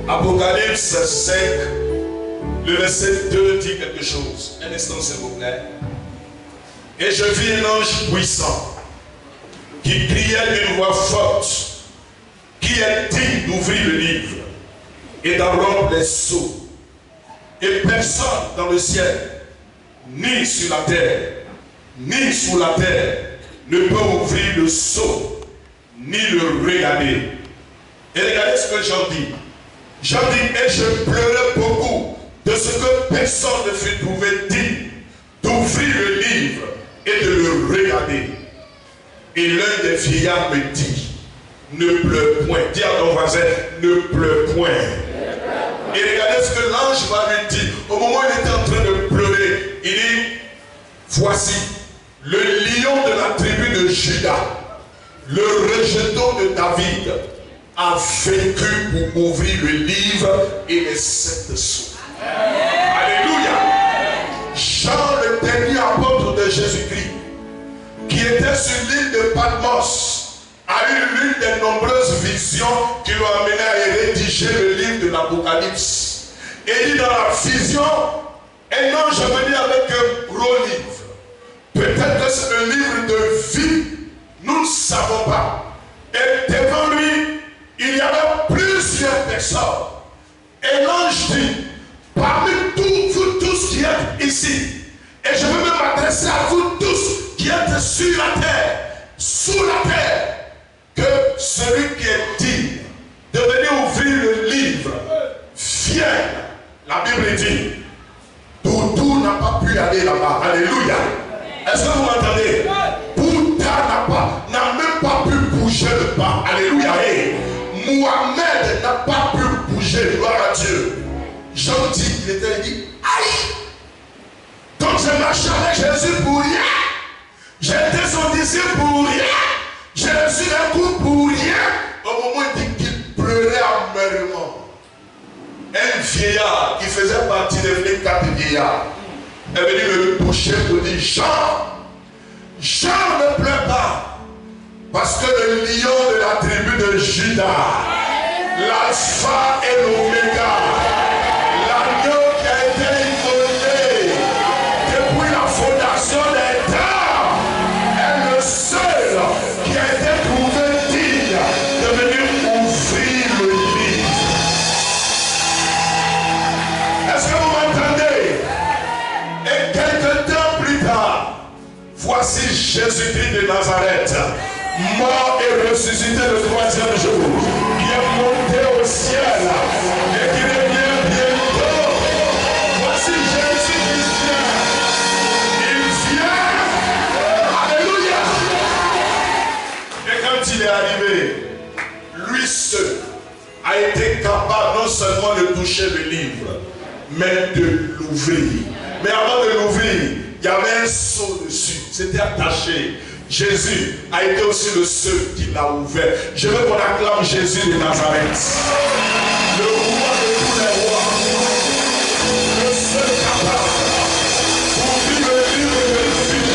Apocalypse 5, le verset 2 dit quelque chose. Un instant s'il vous plaît. Et je vis un ange puissant qui criait d'une voix forte, qui est digne d'ouvrir le livre et d'en rompre les sceaux. Et personne dans le ciel, ni sur la terre, ni sous la terre, ne peut ouvrir le sceau, ni le regarder. Et regardez ce que Jean dit. Jean dit, et je pleurais beaucoup de ce que personne ne fut trouvé digne d'ouvrir le livre et de le regarder. Et l'un des vieillards me dit, ne pleure point. Dis à ton voisin, ne pleure point. Et regardez ce que l'ange va lui dire. Au moment où il était en train de pleurer, il dit, voici, le lion de la tribu de Juda, le rejeton de David, a vaincu pour ouvrir le livre et les 7 sceaux. Alléluia. Jean, le dernier apôtre de Jésus-Christ, qui était sur l'île de Patmos, a eu l'une des nombreuses visions qui l'ont amené à rédiger le livre de l'Apocalypse. Et il dit dans la vision, un ange est venu avec un gros livre. Peut-être que c'est le livre de vie, nous ne savons pas. Et devant lui, il y avait plusieurs personnes. Et l'ange dit, parmi vous tous qui êtes ici, et je veux même m'adresser à vous tous qui êtes sur la terre, sous la terre, que celui qui est digne de venir ouvrir le livre vienne. La Bible dit, Doudou n'a pas pu aller là-bas. Alléluia. Est-ce que vous m'entendez? Bouddha n'a même pas pu bouger le pas. Alléluia. Hey. Mohamed n'a pas pu bouger. Gloire à Dieu. Jean dit, il dit, aïe. Donc je marche avec Jésus pour rien. J'étais son disciple pour rien. J'ai reçu un coup pour rien. Au moment où il dit qu'il pleurait amèrement. Un vieillard qui faisait partie des 4 vieillards est venu me toucher pour dire, Jean ne pleure pas. Parce que le lion de la tribu de Juda, l'alpha et l'oméga, l'agneau qui a été immolé depuis la fondation des temps, est le seul qui a été trouvé digne de venir ouvrir le livre. Est-ce que vous m'entendez? Et quelques temps plus tard, voici Jésus-Christ de Nazareth, mort et ressuscité le 3e jour, qui est monté au ciel et qui revient bientôt. Voici Jésus qui vient. Il vient. Alléluia. Et quand il est arrivé, lui seul a été capable non seulement de toucher le livre, mais de l'ouvrir. Mais avant de l'ouvrir, il y avait un sceau dessus. C'était attaché. Jésus a été aussi le seul qui l'a ouvert. Je veux qu'on acclame Jésus de Nazareth. Le roi de tous les rois. Le seul capable d'ouvrir le livre de vie.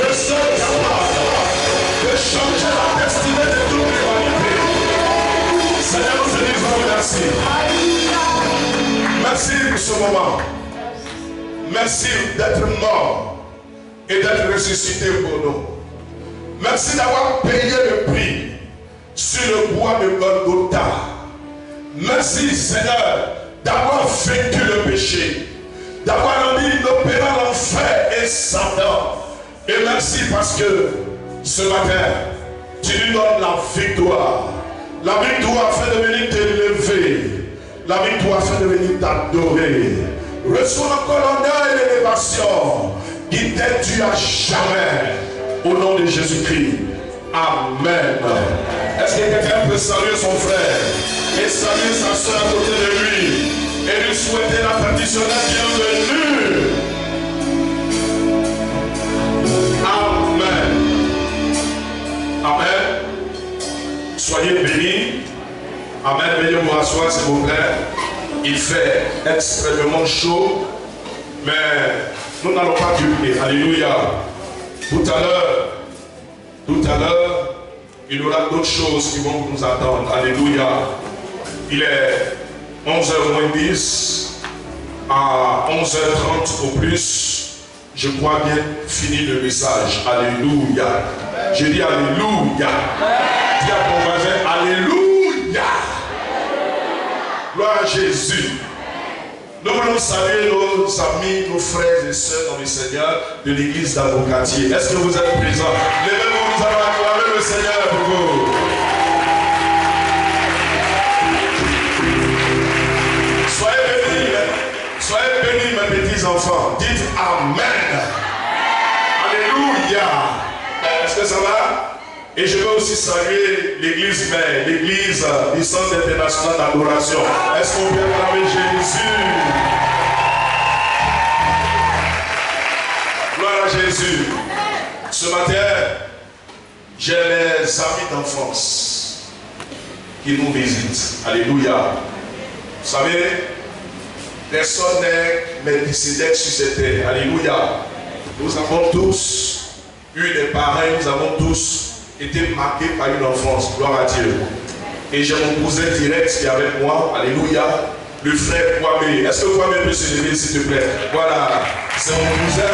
Le seul capable de changer la destinée de toute l'humanité. Seigneur, nous te disons merci. Merci pour ce moment. Merci d'être mort et d'être ressuscité pour nous. Merci d'avoir payé le prix sur le bois de Golgotha. Merci Seigneur d'avoir vaincu le péché, d'avoir rendu inopérant l'enfer et Satan. Et merci parce que ce matin, tu lui donnes la victoire. La victoire afin de venir t'élever. La victoire afin de venir t'adorer. Reçois encore l'honneur et l'élévation qui t'est due à jamais. Au nom de Jésus-Christ. Amen. Est-ce que quelqu'un peut saluer son frère et saluer sa soeur à côté de lui et lui souhaiter la traditionnelle bienvenue? Amen. Amen. Soyez bénis. Amen. Veuillez vous rasseoir s'il vous plaît. Il fait extrêmement chaud, mais nous n'allons pas durer. Alléluia. Tout à l'heure, il y aura d'autres choses qui vont nous attendre. Alléluia. Il est 11h moins 10. À 11h30 au plus, je crois bien fini le message. Alléluia. Je dis Alléluia. Dis à ton voisin Alléluia. Gloire à Jésus. Nous voulons saluer nos amis, nos frères et sœurs dans le Seigneur de l'église d'Avocatier. Est-ce que vous êtes présents? Levez-vous, nous allons acclamer le Seigneur pour vous. Soyez bénis, mes petits enfants. Dites Amen. Alléluia. Est-ce que ça va? Et je veux aussi saluer l'église mère, l'église du Centre international d'adoration. Est-ce qu'on peut acclamer Jésus? Gloire à Jésus. Ce matin, j'ai les amis d'enfance qui nous visitent. Alléluia. Vous savez, personne n'est Melchisédek sur cette terre. Alléluia. Nous avons tous eu des parents, nous avons tous été marqués par une enfance. Gloire à Dieu. Et j'ai mon cousin direct qui est avec moi. Alléluia. Le frère Kwame. Est-ce que Kwame peut se lever s'il te plaît? Voilà. C'est mon cousin.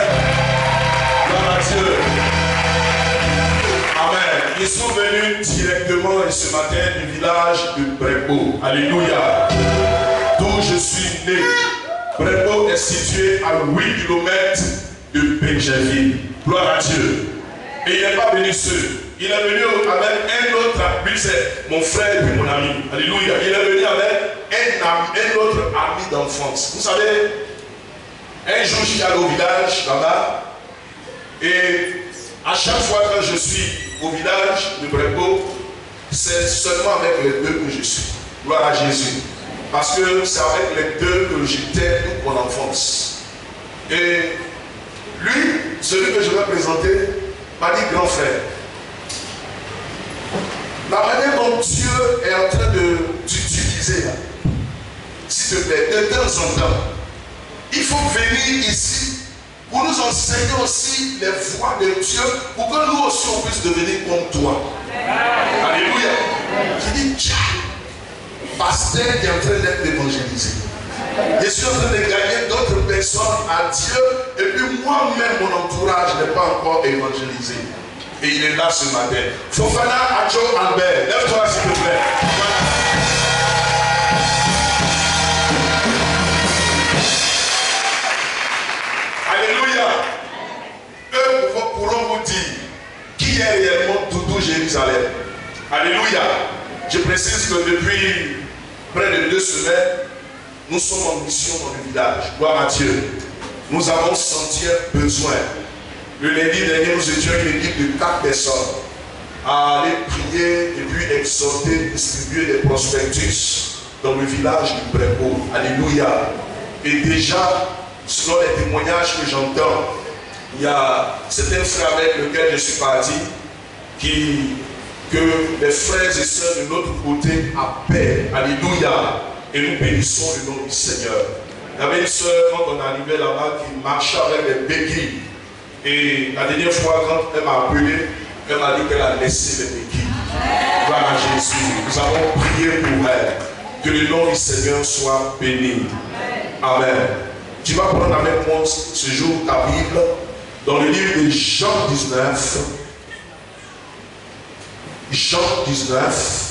Gloire à Dieu. Amen. Ils sont venus directement ce matin du village de Brebo. Alléluia. D'où je suis né. Brebo est situé à 8 km de Péjaville. Gloire à Dieu. Et il n'est pas venu seul. Il est venu avec un autre, lui c'est mon frère et mon ami. Alléluia. Il est venu avec un autre ami d'enfance. Vous savez, un jour je suis allé au village là-bas. Et à chaque fois que je suis au village de Brebo, c'est seulement avec les deux que je suis. Gloire à Jésus. Parce que c'est avec les deux que j'étais toute mon enfance. Et lui, celui que je vais présenter, m'a dit grand frère. La manière dont Dieu est en train d'utiliser, s'il te plaît, de temps en temps, il faut venir ici pour nous enseigner aussi les voies de Dieu, pour que nous aussi on puisse devenir comme toi. Alléluia. Je dis, tiens, pasteur est en train d'être évangélisé. Je suis en train de gagner d'autres personnes à Dieu, et puis moi-même, mon entourage n'est pas encore évangélisé. Et il est là ce matin. Fofana Adjo Albert, lève-toi s'il te plaît. Voilà. Alléluia. Eux pourront vous dire qui est réellement Doudou Jérusalem. Alléluia. Je précise que depuis près de 2 semaines, nous sommes en mission dans le village. Gloire à Dieu. Nous avons senti un besoin. Le lundi dernier, nous étions une équipe de 4 personnes à aller prier et puis exhorter, distribuer des prospectus dans le village du Brebo. Alléluia. Et déjà, selon les témoignages que j'entends, il y a certains frères avec lesquels je suis parti que les frères et sœurs de notre côté appellent. Alléluia. Et nous bénissons le nom du Seigneur. Il y avait une sœur, quand on arrivait là-bas, qui marchait avec des béquilles. Et la dernière fois, quand elle m'a appelé, elle m'a dit qu'elle a laissé les béquilles. Gloire à Jésus. Nous avons prié pour elle. Que le nom du Seigneur soit béni. Amen. Tu vas prendre avec moi ce jour ta Bible dans le livre de Jean 19. Jean 19.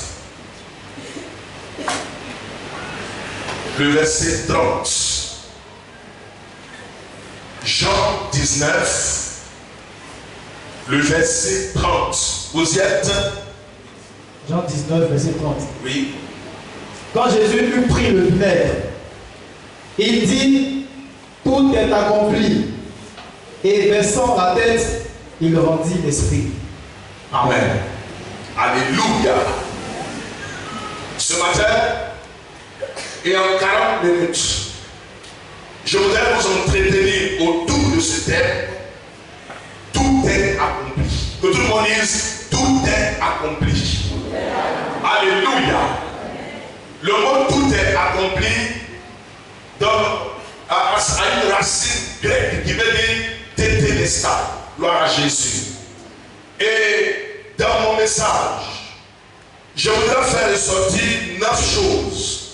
Le verset 30. Jean 19. Le verset 30. Vous y êtes? Jean 19, verset 30. Oui. Quand Jésus eut pris le vinaigre, il dit, tout est accompli. Et baissant la tête, il rendit l'esprit. Amen. Alléluia. Ce matin, et en 40 minutes, je voudrais vous entretenir autour de ce thème. Tout est accompli. Que tout le monde dise, tout est accompli. Alléluia. Le mot tout est accompli a une racine grecque qui veut dire tétélestai. Gloire à Jésus. Et dans mon message, je voudrais faire ressortir 9 choses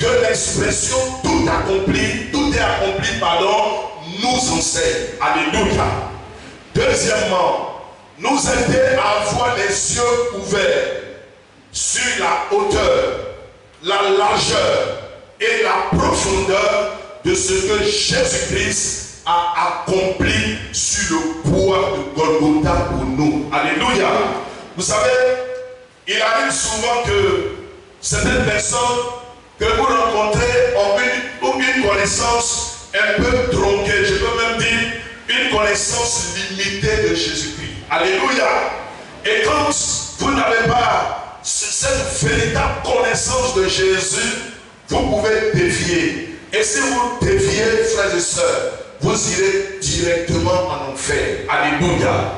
que l'expression tout est accompli, pardon, nous enseigne. Alléluia. Deuxièmement, nous aider à avoir les yeux ouverts sur la hauteur, la largeur et la profondeur de ce que Jésus-Christ a accompli sur le bois de Golgotha pour nous. Alléluia. Vous savez, il arrive souvent que certaines personnes que vous rencontrez ont une connaissance un peu tronquée, je peux même dire une connaissance limitée de Jésus-Christ. Alléluia. Et quand vous n'avez pas cette véritable connaissance de Jésus, vous pouvez dévier. Et si vous déviez, frères et sœurs, vous irez directement en enfer. Alléluia.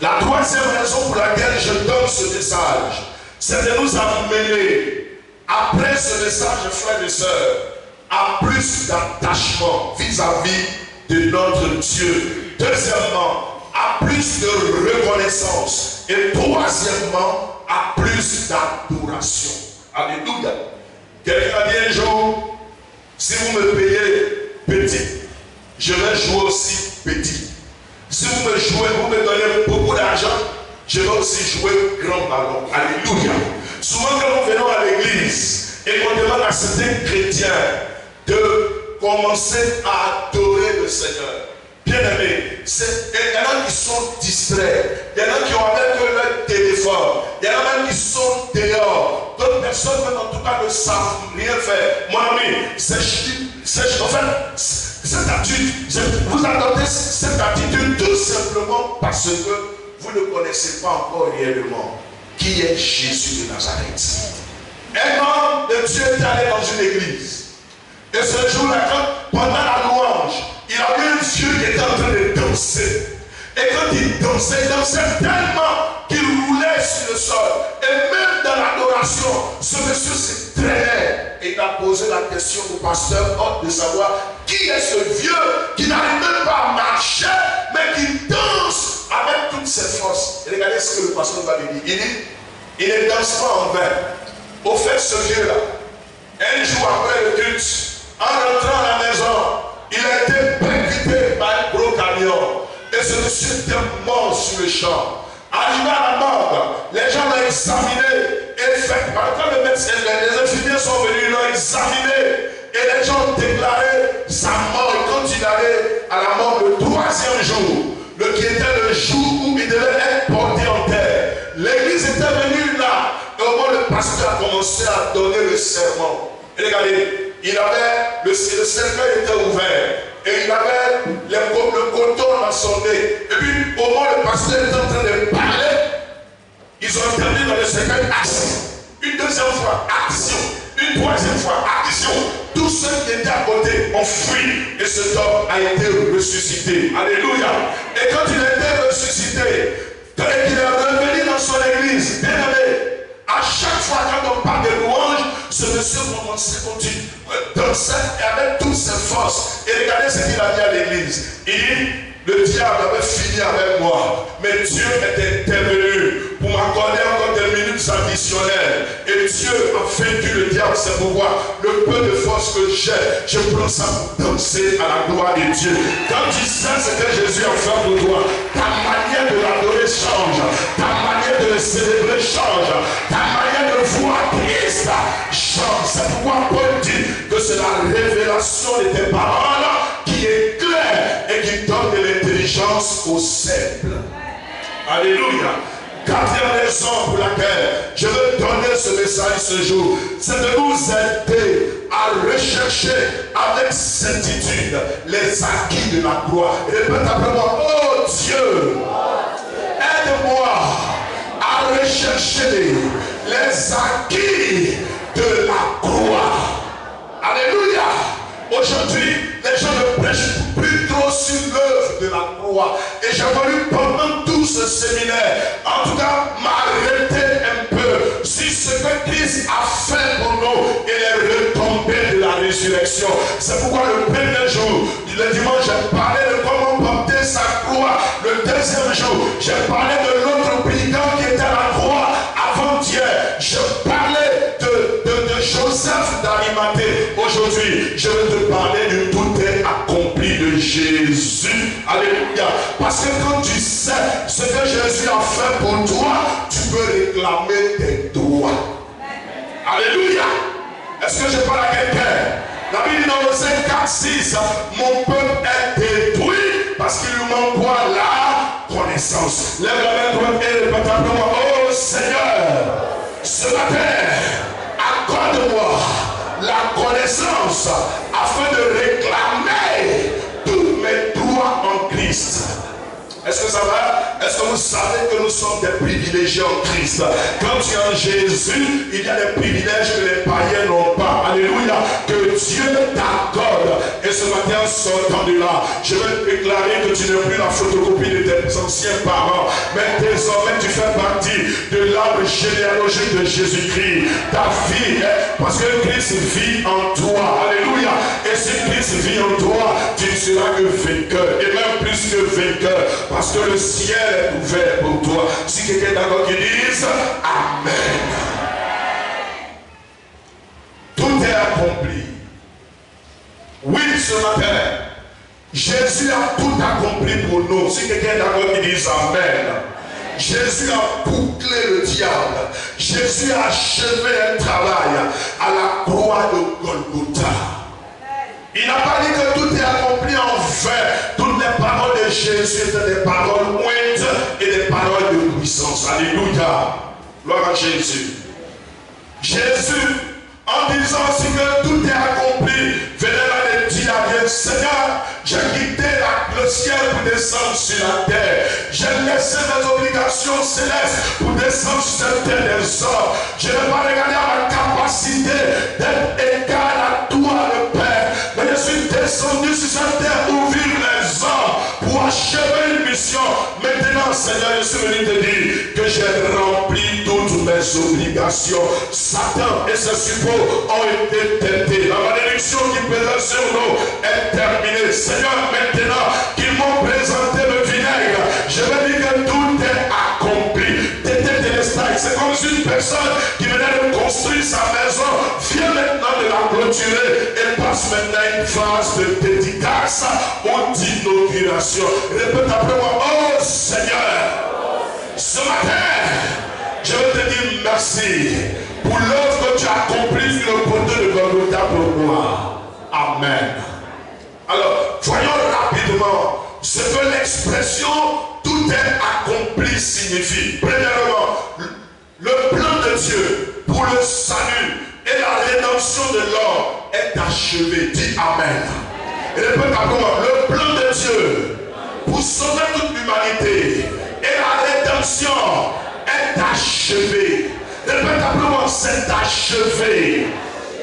La troisième raison pour laquelle je donne ce message, c'est de nous amener, après ce message, frères et sœurs, à plus d'attachement vis-à-vis de notre Dieu. Deuxièmement, à plus de reconnaissance. Et troisièmement, à plus d'adoration. Alléluia. Quelqu'un a dit un jour, si vous me payez petit, je vais jouer aussi petit. Si vous me donnez beaucoup d'argent, je vais aussi jouer grand ballon. Alléluia. Souvent quand nous venons à l'église et qu'on demande à certains chrétiens de commencer à adorer le Seigneur, bien aimé, il y en a qui sont distraits, il y en a qui ont avec leur téléphone, il y en a même qui sont dehors, d'autres personnes même en tout cas ne savent rien faire. Mon ami, en fait, cette attitude, vous adoptez cette attitude tout simplement parce que vous ne connaissez pas encore réellement qui est Jésus de Nazareth. Un homme de Dieu est allé dans une église. Et ce jour-là, pendant la louange, il a vu un vieux qui était en train de danser. Et quand il dansait tellement qu'il roulait sur le sol. Et même dans l'adoration, ce monsieur se traînait. Et il a posé la question au pasteur hâte de savoir qui est ce vieux qui n'arrive même pas à marcher, mais qui danse avec toutes ses forces. Et regardez ce que le pasteur va lui dire. Il ne danse pas en vain. Au fait, ce vieux-là, un jour après le culte, en rentrant à la maison, il a été percuté par un gros camion. Et ce monsieur était mort sur le champ. Arrivé à la mort, les gens l'ont examiné. Et fait, quand le médecin, les infirmiers sont venus, ils l'ont examiné. Et les gens ont déclaré sa mort. Et quand il allait à la mort le troisième jour, qui était le jour où il devait être porté en terre, l'église était venue là. Et au moment le pasteur a commencé à donner le sermon. Et regardez, le cercueil était ouvert. Et il avait le coton dans son nez. Et puis, au moment où le pasteur était en train de parler, ils ont terminé dans le cercueil action. Une deuxième fois, action. Une troisième fois, action. Tous ceux qui étaient à côté ont fui. Et cet homme a été ressuscité. Alléluia. Et quand il a été ressuscité, quand il est revenu dans son église, bien aimé, à chaque fois quand on parle de louange, ce monsieur continue danser avec toutes ses forces. Et regardez ce qu'il a dit à l'église. Il dit, le diable avait fini avec moi, mais Dieu est intervenu pour m'accorder encore des minutes additionnelles. Et Dieu a vaincu le diable. C'est pourquoi le peu de force que j'ai, je prends ça pour danser à la gloire de Dieu. Quand tu sais ce que Jésus a fait pour toi, ta manière de l'adorer change, ta manière de le célébrer change, ta manière de voir Christ change. C'est pourquoi Paul dit que c'est la révélation de tes paroles qui est claire et qui donne de l'intelligence aux simples. Alléluia. Quatrième raison pour laquelle je veux donner ce message ce jour, c'est de nous aider à rechercher avec certitude les acquis de la gloire. Répète après moi, oh Dieu, aide-moi à rechercher les acquis de la gloire. Alléluia. Aujourd'hui, les gens ne prêchent plus trop sur l'œuvre de la croix. Et j'ai voulu pendant tout ce séminaire, en tout cas, m'arrêter un peu sur ce que Christ a fait pour nous et les retombées de la résurrection. C'est pourquoi le premier jour, le dimanche, j'ai parlé de comment porter sa croix. Le deuxième jour, j'ai parlé de l'autre brigand qui était à la croix avant-hier. Je parlais de Joseph d'Arimathée. matin, aujourd'hui, je vais te parler du tout est accompli de Jésus. Alléluia. Parce que quand tu sais ce que Jésus a fait pour toi, tu peux réclamer tes droits. Alléluia. Est-ce que je parle à quelqu'un? La Bible dit dans Osée 4:6, mon peuple est détruit parce qu'il lui manque quoi? La connaissance. Lève la main droite et répète après moi. Oh Seigneur, ce matin, accorde-moi la connaissance afin de réclamer tous mes droits en Christ. Est-ce que ça va? Est-ce que vous savez que nous sommes des privilégiés en Christ? Quand tu es en Jésus, il y a des privilèges que les païens n'ont pas. Alléluia. Que Dieu t'accorde. Et ce matin, sortant de là, je vais déclarer que tu n'es plus la photocopie de tes anciens parents. Mais désormais, tu fais partie de l'arbre généalogique de Jésus-Christ. Ta vie, parce que Christ vit en toi. Alléluia. Et si Christ vit en toi, tu ne seras que vainqueur. Et même plus que vainqueur. Parce que le ciel est ouvert pour toi. Si quelqu'un est d'accord qui dise Amen. Tout est accompli. Oui, ce matin, Jésus a tout accompli pour nous. Si quelqu'un est d'accord qui dise Amen. Jésus a bouclé le diable. Jésus a achevé un travail à la croix de Golgotha. Il n'a pas dit que tout est accompli en vain. Toutes les paroles de Jésus étaient des paroles mointes et des paroles de puissance. Alléluia. Gloire à Jésus. Jésus, en disant aussi que tout est accompli, venait là et dit à Dieu, Seigneur, j'ai quitté le ciel pour descendre sur la terre. J'ai laissé mes obligations célestes pour descendre sur cette terre des hommes. Je n'ai pas regardé à ma capacité d'être égal à toi, le Père. Mais je suis descendu sur cette terre pour vivre les hommes, pour achever une mission. Maintenant, Seigneur, je suis venu te dire que j'ai rempli toutes mes obligations. Satan et ses suppôts ont été tentés. La malédiction qui pesait sur nous est terminée. Seigneur, maintenant qu'ils m'ont présenté le vinaigre, je vais dire que tout est accompli. C'est comme si une personne qui venait de construire sa maison vient maintenant de la clôturer et passe maintenant une phase de dédicace ou d'inauguration. Répète après moi, oh Seigneur, ce matin, je veux te dire merci pour l'œuvre que tu as accomplie sur le poteau de Golgotha pour moi. Amen. Alors, voyons rapidement ce que l'expression tout est accompli signifie. Premièrement, le plan de Dieu pour le salut et la rédemption de l'homme est achevé. Dis Amen. Et répète après moi, le plan de Dieu pour sauver toute l'humanité et la rédemption est achevé. Répète après moi, c'est achevé.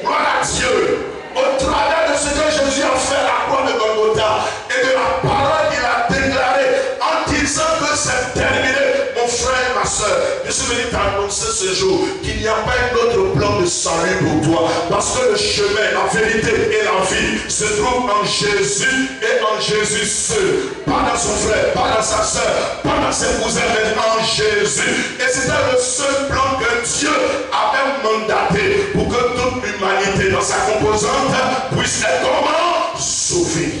Gloire à Dieu. Au travers de ce que Jésus a fait à la croix de Golgotha et de la parole qu'il a déclarée en disant que c'est terminé, mon frère et ma soeur, je suis venu t'annoncer ce jour qu'il n'y a pas un autre plan de salut pour toi, parce que le chemin, la vérité et la vie se trouvent en Jésus et en Jésus seul, pas dans son frère, pas dans sa soeur, pas dans ses cousins, mais en Jésus. Et c'était le seul plan que Dieu avait mandaté pour que toute l'humanité dans sa composante puisse être comment? Sauvée.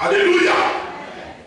Alléluia.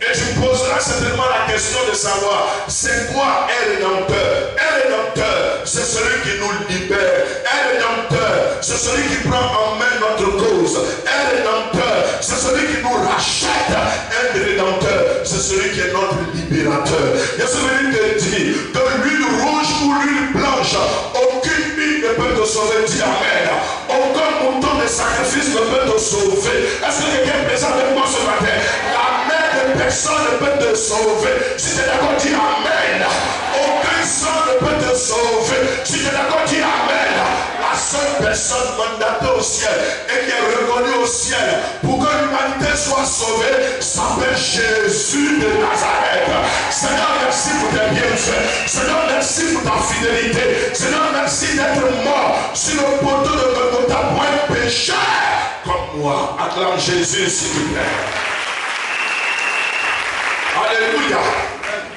Et tu poseras certainement la question de savoir, c'est quoi un rédempteur? Un rédempteur, c'est celui qui nous libère. Un rédempteur, c'est celui qui prend en main notre cause. Un rédempteur, c'est celui qui nous rachète. Un rédempteur, c'est celui qui est notre libérateur. Je suis venu te dire que l'huile rouge ou l'huile blanche, aucune huile ne peut te sauver. Dis Amen. Aucun mouton de sacrifice ne peut te sauver. Est-ce que quelqu'un est présent avec moi ce matin? La main de personne ne peut te sauver. Si tu es d'accord, dis Amen. Aucun sang ne peut te sauver. Si tu es d'accord, dis Amen. La seule personne mandatée au ciel et qui est reconnue au ciel pour que l'humanité soit sauvée s'appelle Jésus de Nazareth. Seigneur, merci pour tes bienfaits. Seigneur, merci pour ta fidélité. Seigneur, merci d'être mort sur le poteau de Golgotha pour un pécheur comme moi. Acclame Jésus, s'il vous plaît. Alléluia.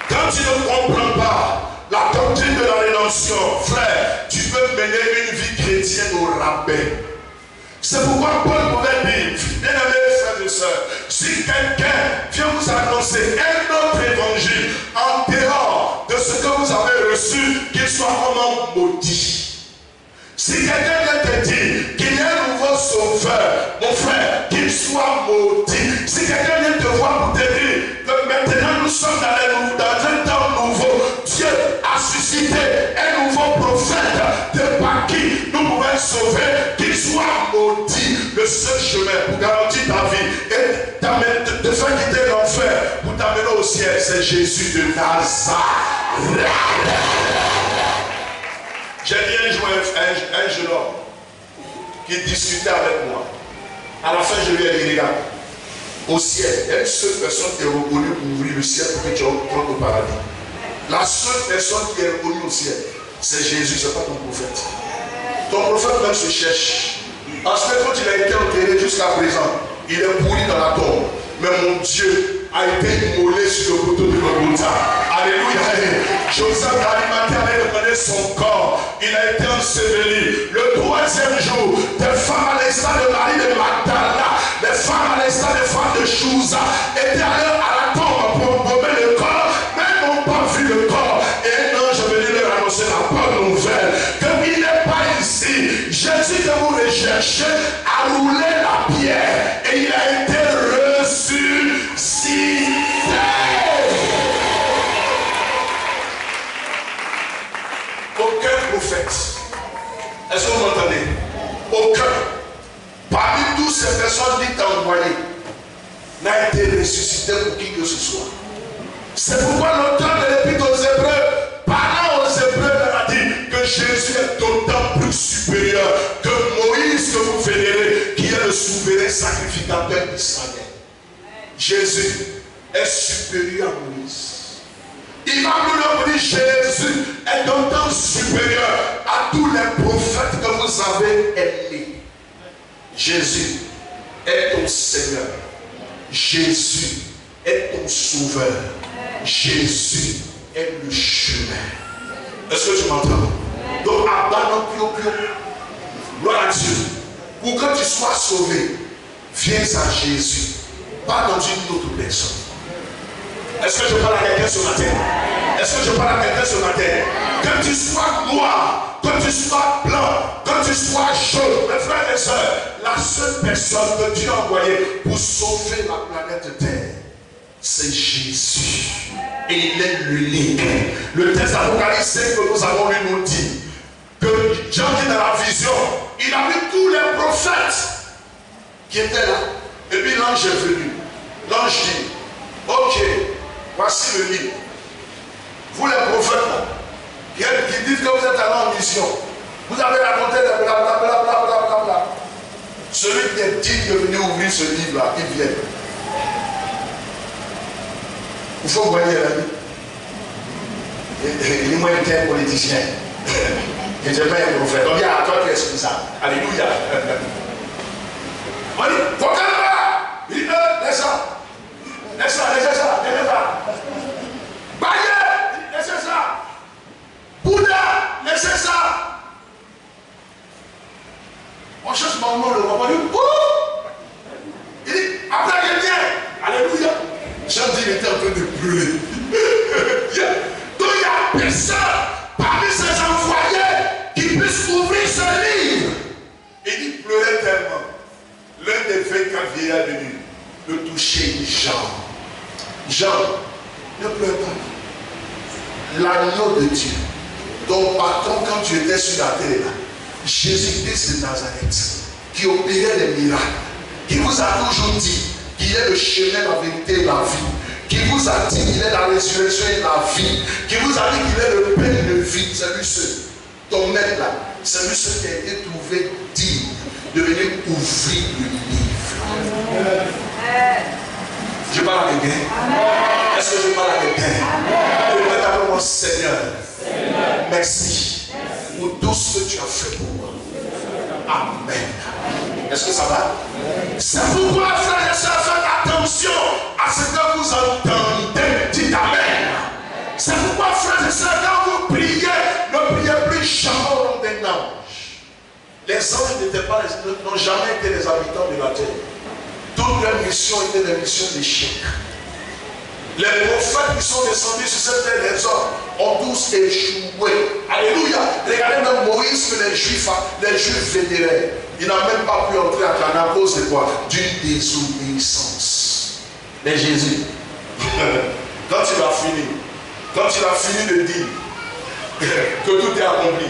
Quand tu ne comprends pas la doctrine de la rédemption, frère, tu peux mener une vie chrétienne au rabais. C'est pourquoi Paul pouvait dire, bien-aimés frères et sœurs, si quelqu'un vient vous annoncer un autre évangile en dehors de ce que vous avez reçu, qu'il soit vraiment maudit. Si quelqu'un vient te dire qu'il y a un nouveau sauveur, mon frère, qu'il soit maudit. Si quelqu'un vient te voir pour te dire que maintenant nous sommes dans un temps nouveau, Dieu a suscité un nouveau prophète de par qui nous pouvons sauver, qu'il soit maudit. Le seul chemin pour garantir ta vie et te faire quitter l'enfer pour t'amener au ciel, c'est Jésus de Nazareth. J'ai dit un jeune homme qui discutait avec moi. À la fin, je lui ai dit, regarde, au ciel, il y a une seule personne qui est reconnue pour ouvrir le ciel pour que tu rentres au paradis. La seule personne qui est reconnue au ciel, c'est Jésus, ce n'est pas ton prophète. Ton prophète même se cherche. Parce que quand il a été enterré jusqu'à présent, il est pourri dans la tombe. Mais mon Dieu a été immolé sur le couteau de Golgotha. Alléluia. Joseph d'Arimathée avait demandé son corps. Il a été enseveli. Le troisième jour, des femmes à l'instar de Marie de Magdala, des femmes à l'instar des femmes de Chouza, étaient allées à la tombe pour promener le corps, mais n'ont pas vu le corps. Et un ange est venu leur annoncer la bonne nouvelle, qu'il n'est pas ici. Jésus que vous recherchez a roulé la pierre et il a été ressuscité. Aucun prophète, est-ce que vous m'entendez? Aucun, parmi toutes ces personnes dites envoyées, n'a été ressuscité pour qui que ce soit. C'est pourquoi l'auteur de l'Épître aux Hébreux, parlant aux Hébreux, leur a dit que Jésus est d'autant plus supérieur que Moïse que vous vénérez, qui est le souverain sacrificateur d'Israël. Jésus est supérieur à Moïse. Il va nous dire Jésus est d'autant supérieur à tous les prophètes que vous avez aimés. Jésus est ton Seigneur. Jésus est ton Sauveur. Jésus est le chemin. Est-ce que tu m'entends? Donc, abandonne plus. Gloire à Dieu. Pour que tu sois sauvé, viens à Jésus. Pas dans une autre personne. Est-ce que je parle à quelqu'un ce matin? Est-ce que je parle à quelqu'un ce matin? Que tu sois noir, que tu sois blanc, que tu sois jaune, mes frères et sœurs, la seule personne que Dieu a envoyée pour sauver la planète Terre, c'est Jésus. Et il est l'unique. Le texte d'Apocalypse que nous avons lu nous dit que Jean dit dans la vision, il a vu tous les prophètes qui étaient là. Et puis l'ange est venu. L'ange dit, ok, voici le livre. Vous les prophètes là, qui disent que vous êtes allés en mission, vous avez raconté des blablabla. Celui qui est digne de venir ouvrir ce livre là, il vient. Il faut voir la vie. Il est moins un politicien. Il n'est pas un prophète. Donc il y a toi qui es responsable. Alléluia. On dit, faut qu'elle va. Il dit, laisse ça. Laisse ça. Baye, laissez ça. Bouddha, laissez ça. On cherche mon nom, le roi. Il dit, après il vient. Alléluia. Jean dit, il était en train de pleurer. Donc il y a personne parmi ses envoyés qui puisse ouvrir ce livre. Il dit, pleurait tellement. L'un des 24 vieillards est venu le toucher Jean. Jean, ne pleure pas. L'agneau de Dieu, ton patron quand tu étais sur la terre, Jésus-Christ de Nazareth, qui opérait des miracles, qui vous a toujours dit qu'il est le chemin, la vérité et la vie, qui vous a dit qu'il est la résurrection et la vie, qui vous a dit qu'il est le pain de vie, c'est lui seul. Ton maître là, c'est lui seul qui a été trouvé digne de venir ouvrir le livre. Je parle à quelqu'un. Est-ce que je parle à quelqu'un? Je vais t'appeler mon Seigneur. Merci pour tout ce que tu as fait pour moi. Amen. Est-ce que ça va? C'est pourquoi, frères et sœurs, faites attention à ce que vous entendez. Dites Amen. C'est pourquoi, frères et sœurs, quand vous priez, ne priez plus jamais au nom d'un ange. Les anges n'ont jamais été les habitants de la terre. Toutes leurs missions étaient des missions d'échec. Les prophètes qui sont descendus sur cette terre, les hommes, ont tous échoué. Alléluia. Regardez même Moïse que les Juifs vénéraient. Il n'a même pas pu entrer à Canaan à cause de quoi? D'une désobéissance. Mais Jésus, quand il a fini de dire que tout est accompli,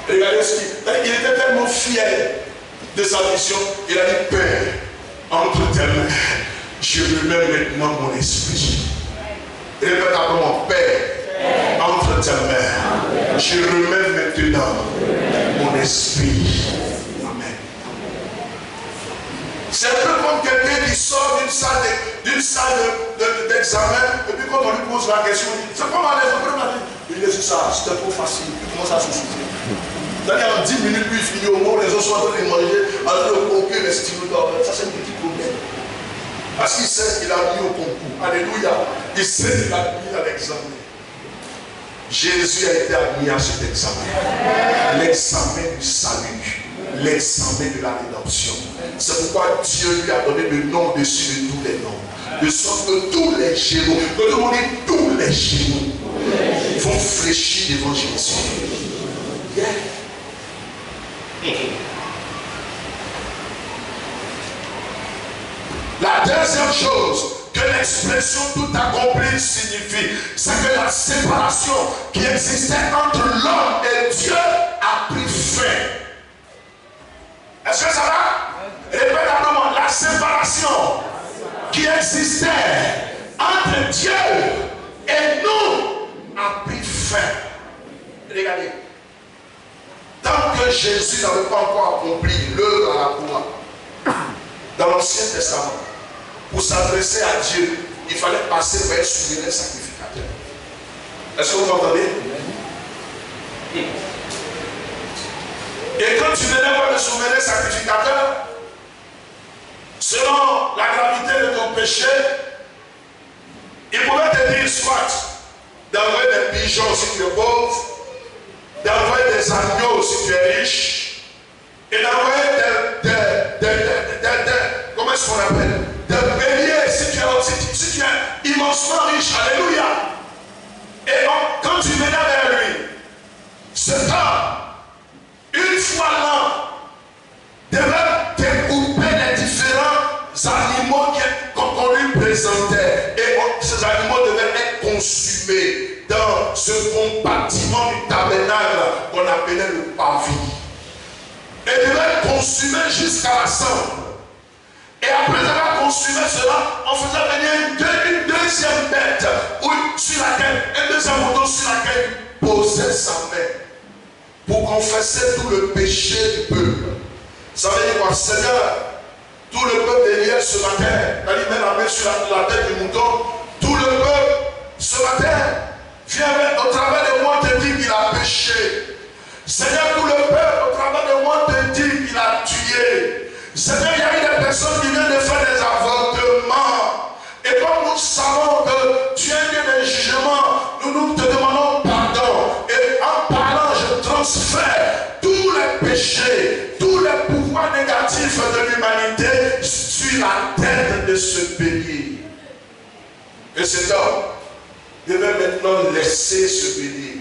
regardez ce qu'il était tellement fier de sa mission, il a dit, Père, entre tes mains, je remets maintenant mon esprit. Répète après mon Père, entre tes mains, je remets maintenant mon esprit. Amen. C'est un peu comme quelqu'un qui sort d'une salle d'examen, et puis quand on lui pose la question, il dit, c'est comment les autres? Il dit, c'est ça, c'était trop facile, il commence à se souffrir. C'est-à-dire en 10 minutes, puis il finit au mot, les autres sont en train de manger, en train de coquer les stylos d'or. Ça, c'est un petit problème. Parce qu'il sait qu'il a mis au concours. Alléluia. Il sait qu'il a mis à l'examen. Jésus a été admis à cet examen. L'examen du salut. L'examen de la rédemption. C'est pourquoi Dieu lui a donné le nom au-dessus de tous les noms. De sorte que tous les genoux, que tout le monde dit tous les genoux, vont fléchir devant Jésus. Yeah. La deuxième chose que l'expression tout accompli signifie, c'est que la séparation qui existait entre l'homme et Dieu a pris fin. Est-ce que ça va? Répète après moi, la séparation qui existait entre Dieu et nous a pris fin. Regardez. Tant que Jésus n'avait pas encore accompli l'œuvre à la croix, dans l'Ancien Testament, pour s'adresser à Dieu, il fallait passer par un souverain sacrificateur. Est-ce que vous entendez? Et quand tu venais voir le souverain sacrificateur, selon la gravité de ton péché, il pouvait te dire soit d'envoyer des pigeons si tu es pauvre, d'envoyer des agneaux si tu es riche, et d'envoyer comment est-ce qu'on appelle? Des béliers si tu es immensement riche. Alléluia. Et quand tu venais vers lui, cet homme, une fois l'an, devait découper les différents animaux qu'on lui présentait. Et ces animaux devaient être consumés dans ce compartiment du tabernacle qu'on appelait le pavis. Et devait être consumé jusqu'à la cendre. Et après avoir consumé cela, on faisait venir une deuxième bête, un deuxième mouton sur laquelle il posait sa main pour confesser tout le péché du peuple. Ça veut dire quoi? Seigneur, tout le peuple derrière ce matin, quand il met la main sur la tête du mouton, tout le peuple ce matin vient au travers de moi te dire qu'il a péché. Seigneur, tout le peuple au travers de moi te dit qu'il a tué. Seigneur, il y a eu des personnes qui viennent de faire des avortements. Et comme nous savons que tu es un Dieu de jugement, nous te demandons pardon. Et en parlant, je transfère tous les péchés, tous les pouvoirs négatifs de l'humanité sur la tête de ce bélier. Et cet homme devait maintenant laisser ce bélier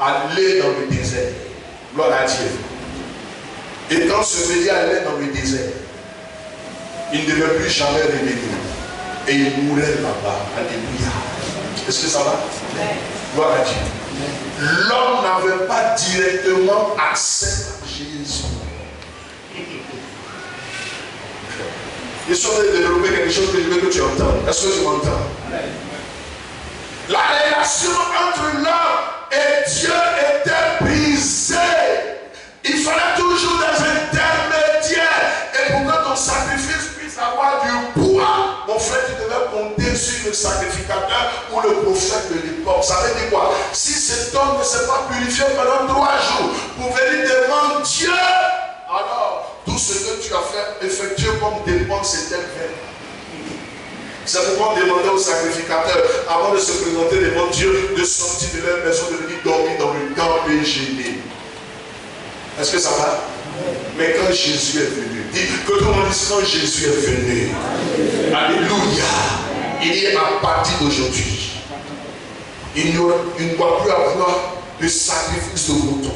aller dans le désert. Gloire à Dieu. Et quand ce bélier allait dans le désert, il ne devait plus jamais revenir. Et il mourait là-bas. Alléluia. Est-ce que ça va? Gloire à Dieu. L'homme n'avait pas directement accès à Jésus. Je suis en train de développer quelque chose que je veux que tu entends. Est-ce que tu m'entends? La relation entre l'homme et Dieu était brisée. Il fallait toujours des intermédiaires. Et pour que ton sacrifice puisse avoir du poids, mon frère, tu devais compter sur le sacrificateur ou le prophète de l'époque. Ça veut dire quoi? Si cet homme ne s'est pas purifié pendant 3 jours pour venir devant Dieu, alors tout ce que tu as fait, effectué comme dépense, était vain. C'est pourquoi on demandait aux sacrificateurs, avant de se présenter devant Dieu, de sortir de leur maison, de venir dormir dans le temple et gêner. Est-ce que ça va? Mais quand Jésus est venu, dit que tout le monde dise quand Jésus est venu. Alléluia. Il y est à partir d'aujourd'hui. Il ne doit plus avoir de sacrifice de mouton.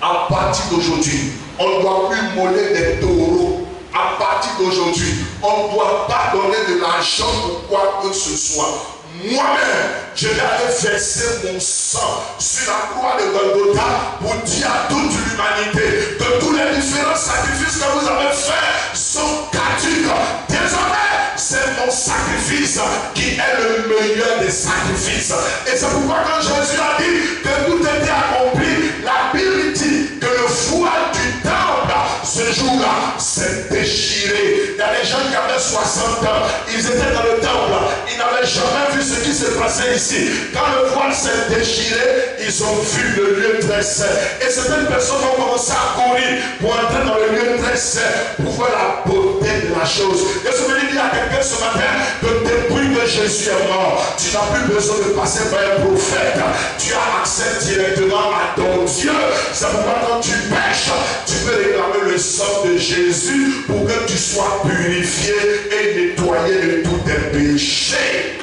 À partir d'aujourd'hui, on ne doit plus moller des taureaux. À partir d'aujourd'hui, on ne doit pas donner de l'argent pour quoi que ce soit. Moi-même, je vais aller verser mon sang sur la croix de Golgotha pour dire à toute l'humanité que tous les différents sacrifices que vous avez faits sont caduques. Désormais, c'est mon sacrifice qui est le meilleur des sacrifices. Et c'est pourquoi quand Jésus a dit que tout était accompli, la Bible dit que le voile du temple, ce jour-là, s'est déchiré. Il y a des gens qui avaient 60 ans, ils étaient dans le temple, ils n'avaient jamais vu ce qui se passait ici. Quand le voile s'est déchiré, ils ont vu le lieu très saint. Et certaines personnes ont commencé à courir pour entrer dans le lieu très saint, pour voir la beauté de la chose. Et je veux dire à quelqu'un ce matin que depuis que Jésus est mort, tu n'as plus besoin de passer par un prophète. Tu as accès directement à ton Dieu. C'est pourquoi quand tu pêches, tu peux réclamer le sang de Jésus pour que tu sois purifié et nettoyé de tous tes péchés.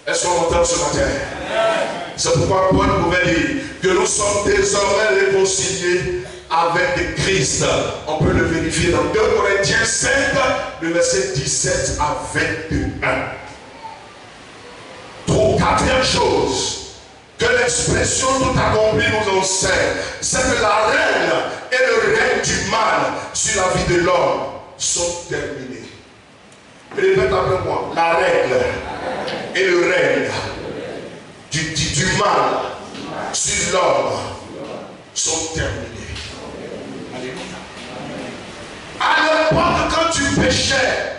Est-ce qu'on entend ce matin? C'est pourquoi Paul pouvait dire que nous sommes désormais réconciliés avec Christ. On peut le vérifier dans 2 Corinthiens 5, le verset 17 à 21. Quatrième chose que l'expression tout accompli nous enseigne, c'est que la règle et le règne du mal sur la vie de l'homme sont terminés. Répète après moi, la règle et le règne du mal sur l'homme sont terminés. Alléluia. À l'époque, quand tu péchais,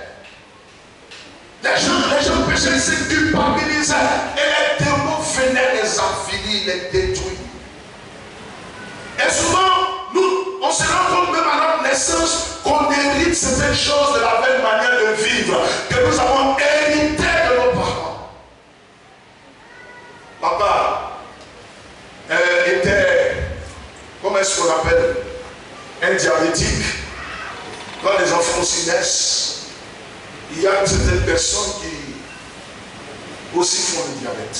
les gens péchaient, ils se culpabilisaient et les démons venaient les affiler, les détruire. Et souvent, nous, on se rend compte même à notre naissance qu'on hérite certaines choses de la même manière de vivre que nous avons hérité de nos parents. Papa était, comment est-ce qu'on appelle, un diabétique. Quand les enfants s'y naissent, il y a certaines personnes qui aussi font le diabète.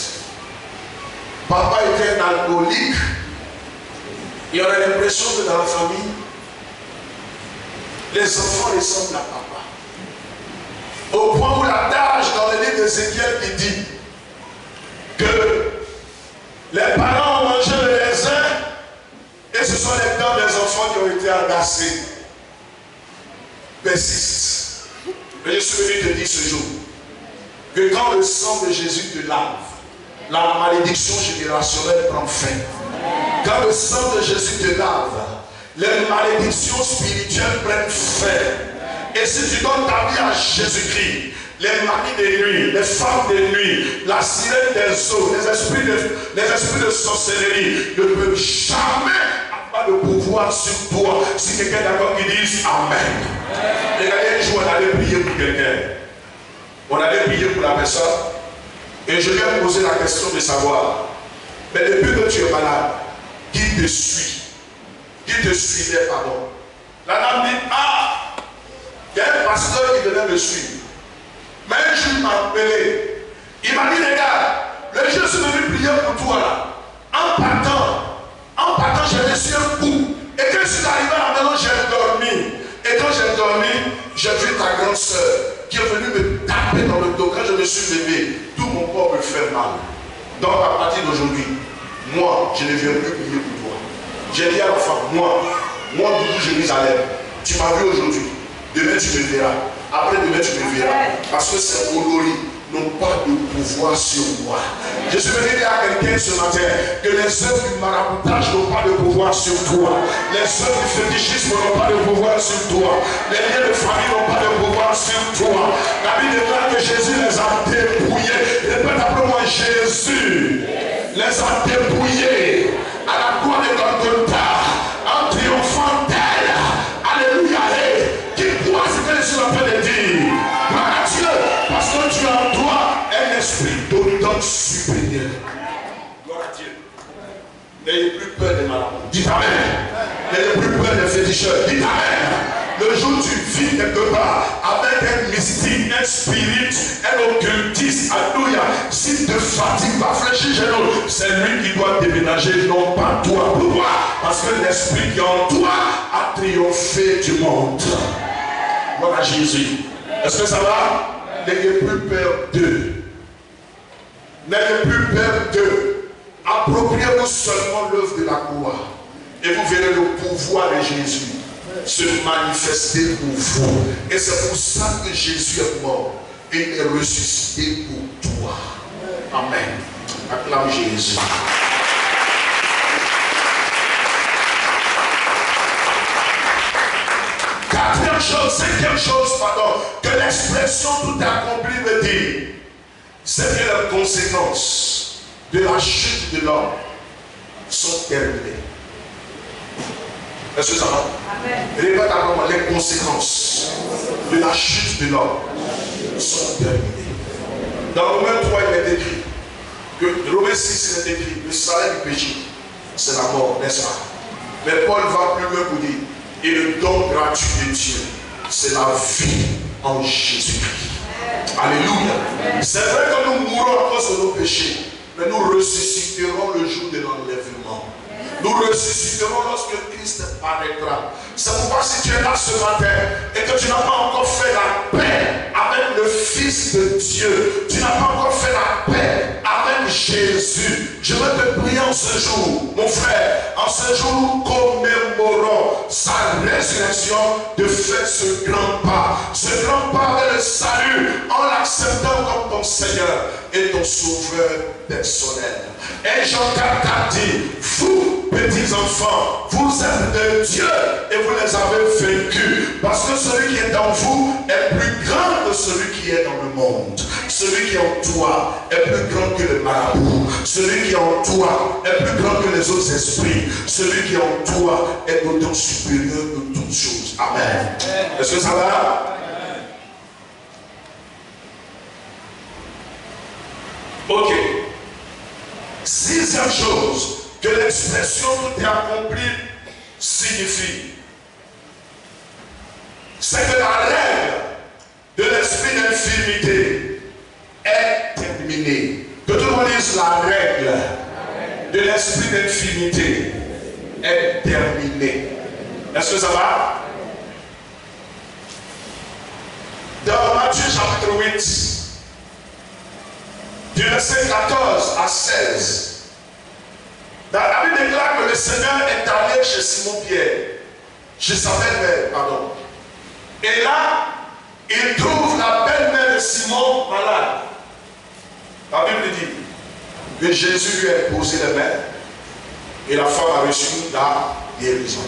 Papa était un alcoolique. Il y a l'impression que dans la famille, les enfants ressemblent à papa. Au point où l'adage dans le livre d'Ézéchiel qui dit que les parents ont mangé le raisin et ce sont les dents des enfants qui ont été agacés. Persiste. Mais je suis venu te dire ce jour que quand le sang de Jésus te lave, la malédiction générationnelle prend fin. Quand le sang de Jésus te lave, les malédictions spirituelles prennent fin. Et si tu donnes ta vie à Jésus-Christ, les maris de nuit, les femmes de nuit, la sirène des eaux, les esprits de sorcellerie ne peuvent jamais avoir de pouvoir sur toi. Si quelqu'un est d'accord qui dise Amen. Regardez, un jour on allait prier pour quelqu'un. On allait prier pour la personne. Et je lui ai posé la question de savoir, mais depuis que tu es malade, qui te suit? Qui te suivait, pardon? La dame dit, ah, il y a un pasteur qui venait me suivre. Mais un jour il m'a appelé. Il m'a dit, regarde, je suis venu prier pour toi là. En partant, j'ai reçu un coup. Et quand je suis arrivé à la maison, j'ai dormi. Et quand j'ai dormi, j'ai vu ta grande soeur qui est venue me taper dans le dos. Quand je me suis levé, tout mon corps me fait mal. Donc à partir d'aujourd'hui, moi, je ne viens plus prier pour toi. J'ai dit à la femme, moi, Doudou Jérusalem, tu m'as vu aujourd'hui. Demain tu me verras. Après demain tu me verras. Parce que ces coloris n'ont pas de pouvoir sur moi. Je suis venu dire à quelqu'un ce matin que les œuvres du maraboutage n'ont pas de pouvoir sur toi. Les œuvres du fétichisme n'ont pas de pouvoir sur toi. Les liens de famille n'ont pas de pouvoir sur toi. La Bible déclare que Jésus les a dépouillés. Répète après moi, Jésus les a dépouillés à la croix de Golgotha en triomphant d'elle. Alléluia. Qui croit ce que Jésus a fait de dire? Gloire à Dieu, parce que tu as en toi un esprit d'autant supérieur. Gloire à Dieu. N'ayez plus peur des malades. Dites Amen. N'ayez Dieu. Dis Amen. Le jour où tu vis quelque part avec un mystique, un spirit, un occultiste, alléluia, si te fatigue, va fléchir genou, c'est lui qui doit déménager, non pas toi. Pourquoi? Parce que l'esprit qui est en toi a triomphé du monde. Voilà Jésus. Est-ce que ça va? N'ayez plus peur d'eux. N'ayez plus peur d'eux. Appropriez-vous seulement l'œuvre de la croix. Et vous verrez le pouvoir de Jésus se manifester pour vous. Et c'est pour ça que Jésus est mort. Et il est ressuscité pour toi. Amen. Acclame Jésus. Quatrième chose, cinquième chose, pardon, que l'expression tout accompli veut dire, c'est que les conséquences de la chute de l'homme sont terminées. Est-ce que ça va? Répète avec moi, les conséquences de la chute de l'homme sont terminées. Dans Romains 3, il est écrit que Romains 6, il est écrit le salaire du péché, c'est la mort, n'est-ce pas? Mais Paul va plus loin pour dire, et le don gratuit de Dieu, c'est la vie en Jésus-Christ. Alléluia. C'est vrai que nous mourrons à cause de nos péchés, mais nous ressusciterons le jour de l'enlèvement. Nous ressusciterons lorsque Christ paraîtra. C'est pourquoi si tu es là ce matin et que tu n'as pas encore fait la paix avec le Fils de Dieu, tu n'as pas encore fait la paix avec Jésus, je veux te prier en ce jour, mon frère, en ce jour nous commémorons sa résurrection, de faire ce grand pas vers le salut en l'acceptant comme ton Seigneur et ton Sauveur personnel. Et Jean 4 a dit, vous petits enfants, vous êtes de Dieu et vous les avez vaincus, parce que celui qui est en vous est plus grand que celui qui est dans le monde. Celui qui est en toi est plus grand que le marabout. Celui qui est en toi est plus grand que les autres esprits. Celui qui est en toi est autant supérieur que toutes choses. Amen. Est-ce que ça va? Ok. Sixième chose que l'expression tout est accompli signifie, c'est que la règle de l'esprit d'infirmité est terminée. Que tout le monde dise, la règle de l'esprit d'infirmité est terminée. Est-ce que ça va? Dans Matthieu chapitre 8, du verset 14 à 16, la Bible déclare que le Seigneur est allé chez Simon-Pierre, chez sa belle-mère, pardon. Et là, il trouve la belle-mère de Simon malade. La Bible dit que Jésus lui a imposé les mains et la femme a reçu la guérison.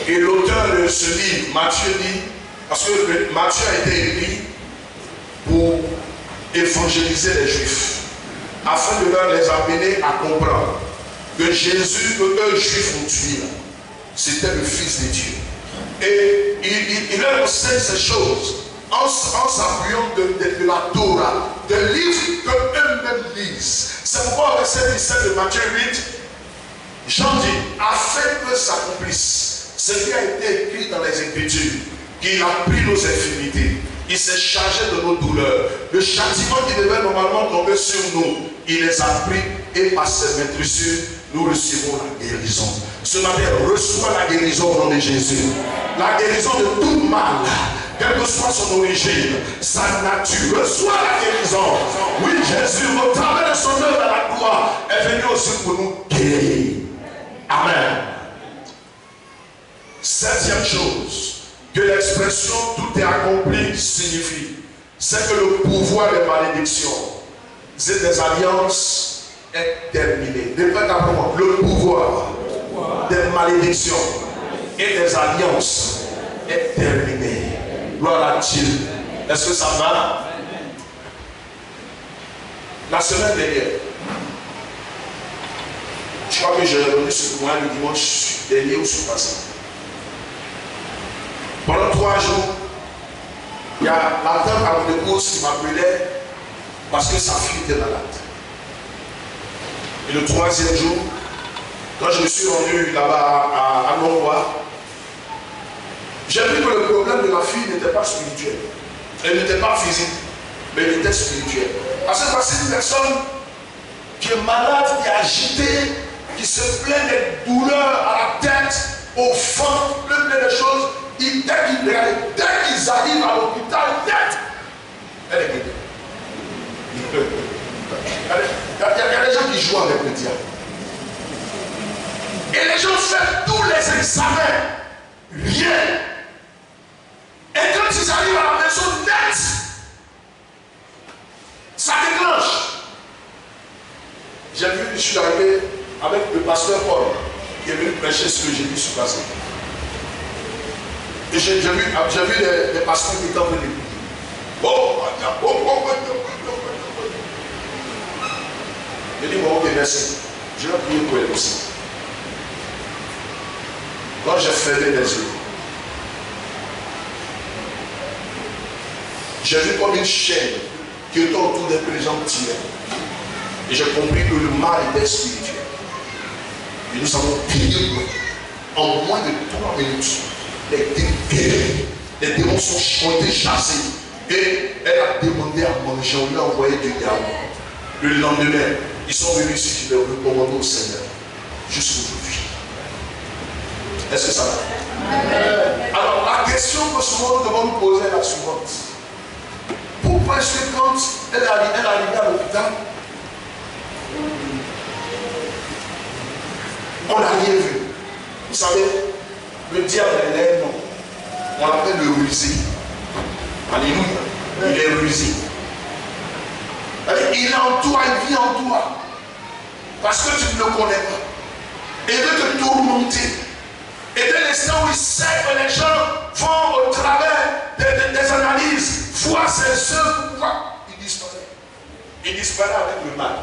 Et l'auteur de ce livre, Matthieu, dit, parce que Matthieu a été écrit pour évangéliser les Juifs, afin de leur les amener à comprendre que Jésus, que eux Juifs ont tué, c'était le Fils de Dieu. Et il leur enseigne ces choses en s'appuyant de la Torah, de livres que eux-mêmes lisent. C'est pourquoi au verset 17 de Matthieu 8, Jean dit, afin que s'accomplisse ce qui a été écrit dans les Écritures, qu'il a pris nos infirmités, il s'est chargé de nos douleurs. Le châtiment qui devait normalement tomber sur nous, il les a pris et par ses maîtresses, nous recevons la guérison. Ce matin, reçois la guérison au nom de Jésus. La guérison de tout mal, quelle que soit son origine, sa nature, reçois la guérison. Oui, Jésus, au travers de son œuvre à la croix, est venu aussi pour nous guérir. Amen. Septième chose que l'expression tout est accompli signifie, c'est que le pouvoir des malédictions et des alliances est terminé. Répète après moi, le pouvoir des malédictions et des alliances est terminé. Gloire à Dieu. Est-ce que ça va? La semaine dernière, je crois que j'ai revenu ce point le dimanche dernier ou ce passé. Pendant 3 jours, il y a la tante à mon épouse qui m'appelait parce que sa fille était malade. Et le 3e jour, quand je me suis rendu là-bas à Nongwa, J'ai vu que le problème de la fille n'était pas spirituel. Elle n'était pas physique, mais elle était spirituelle. Parce que c'est une personne qui est malade, qui est agitée, qui se plaint des douleurs à la tête, au fond, plein de choses. Dès qu'ils arrivent à l'hôpital, elle est guérie. Il y a des gens qui jouent avec le diable. Et les gens font tous les examens. Rien. Et quand ils arrivent à la maison net, ça déclenche. Je suis arrivé avec le pasteur Paul qui est venu prêcher ce que j'ai vu se passer. Et j'ai vu les pasteurs qui étaient en train d'écouter. J'ai dit, bon, ok, merci. Je vais prier pour elle aussi. Quand j'ai fermé les yeux, j'ai vu comme une chaîne qui était autour d'elle que les gens tiraient. Et j'ai compris que le mal était spirituel. Et nous avons prié pour en moins de 3 minutes. Les démons ont été chassés. Et elle a demandé à manger. On lui a envoyé du diable. Le lendemain, ils sont venus ici, je les recommande au Seigneur. Jusqu'aujourd'hui. Est-ce que ça va? Alors, la question que souvent nous devons nous poser est la suivante. Pourquoi est-ce que quand elle est arrivée à l'hôpital, on n'a rien vu? Vous savez, le diable, il est un nom. On l'appelle le rusé. Alléluia. Il est rusé. Il est en toi, il vit en toi. Parce que tu ne le connais pas. Et il veut te tourmenter. Et dès l'instant où il sait que les gens vont au travers des analyses, voir ses œuvres, il disparaît. Il disparaît avec le mal.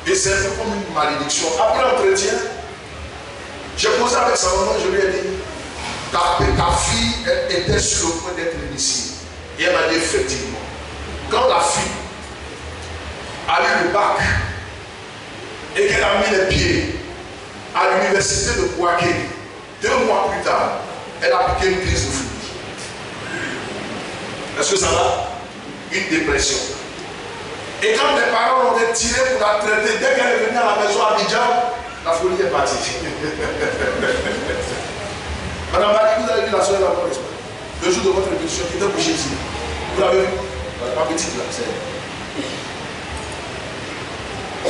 Et c'est un peu comme une malédiction. Après l'entretien, j'ai posé avec sa maman, je lui ai dit, ta fille était sur le point d'être initiée. Et elle m'a dit effectivement, quand la fille a eu le bac et qu'elle a mis les pieds à l'université de Kouaké, 2 mois plus tard, elle a piqué une crise de folie. Est-ce que ça va? Une dépression. Et quand les parents l'ont tirée pour la traiter, dès qu'elle est venue à la maison à Abidjan, la folie est partie. Madame Marie, vous avez vu la soirée là-bas, n'est-ce pas? Le jour de votre émission, qui était couché ici. Vous l'avez vu? Pas petite là, c'est.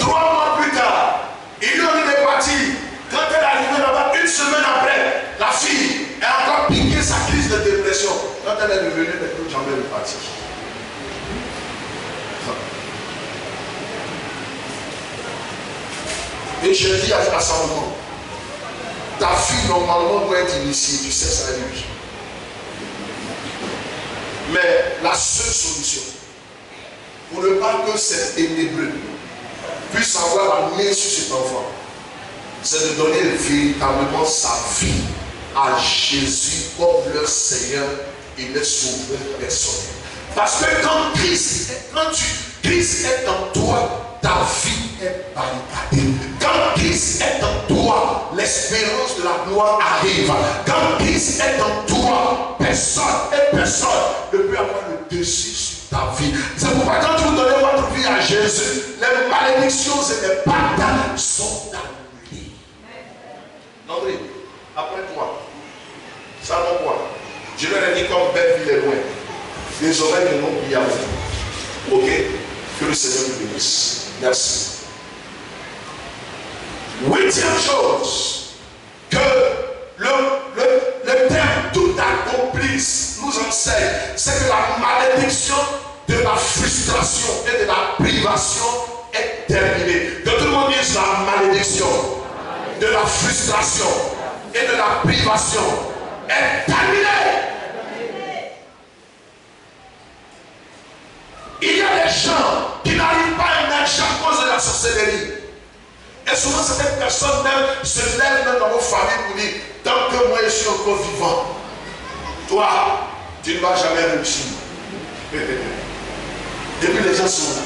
3 mois plus tard, il est parti. Quand elle est arrivée là-bas, 1 semaine après, la fille a encore piqué sa crise de dépression. Quand elle est revenue, les jambes sont parties. Et je dis à sa maman, ta fille normalement doit être initiée, tu sais ça lui. Mais la seule solution, pour ne pas que cet ténébreux puisse avoir la main sur cet enfant, c'est de donner véritablement sa vie à Jésus comme leur Seigneur et leur Sauveur personnel. Parce que quand Christ est en toi, ta vie est barricadée. Quand Christ est en toi, l'espérance de la gloire arrive. Quand Christ est en toi, personne ne peut avoir le dessus sur ta vie. C'est pourquoi quand vous donnez votre vie à Jésus, les malédictions et les pactes sont annulées. André, après toi, ça va quoi? Je leur ai dit comme Belle-Ville est loin. Les oreilles ne m'ont pas à vous. Ok? Que le Seigneur vous bénisse. Merci. 8e chose, que le terme tout accomplisse nous enseigne, c'est que la malédiction de la frustration et de la privation est terminée. Que tout le monde dise la malédiction de la frustration et de la privation est terminée. Il y a des gens qui n'arrivent pas à émerger à cause de la sorcellerie. Et souvent, certaines personnes même se lèvent même dans vos familles pour dire, tant que moi je suis encore vivant, toi, tu ne vas jamais réussir. Et puis les gens sont là.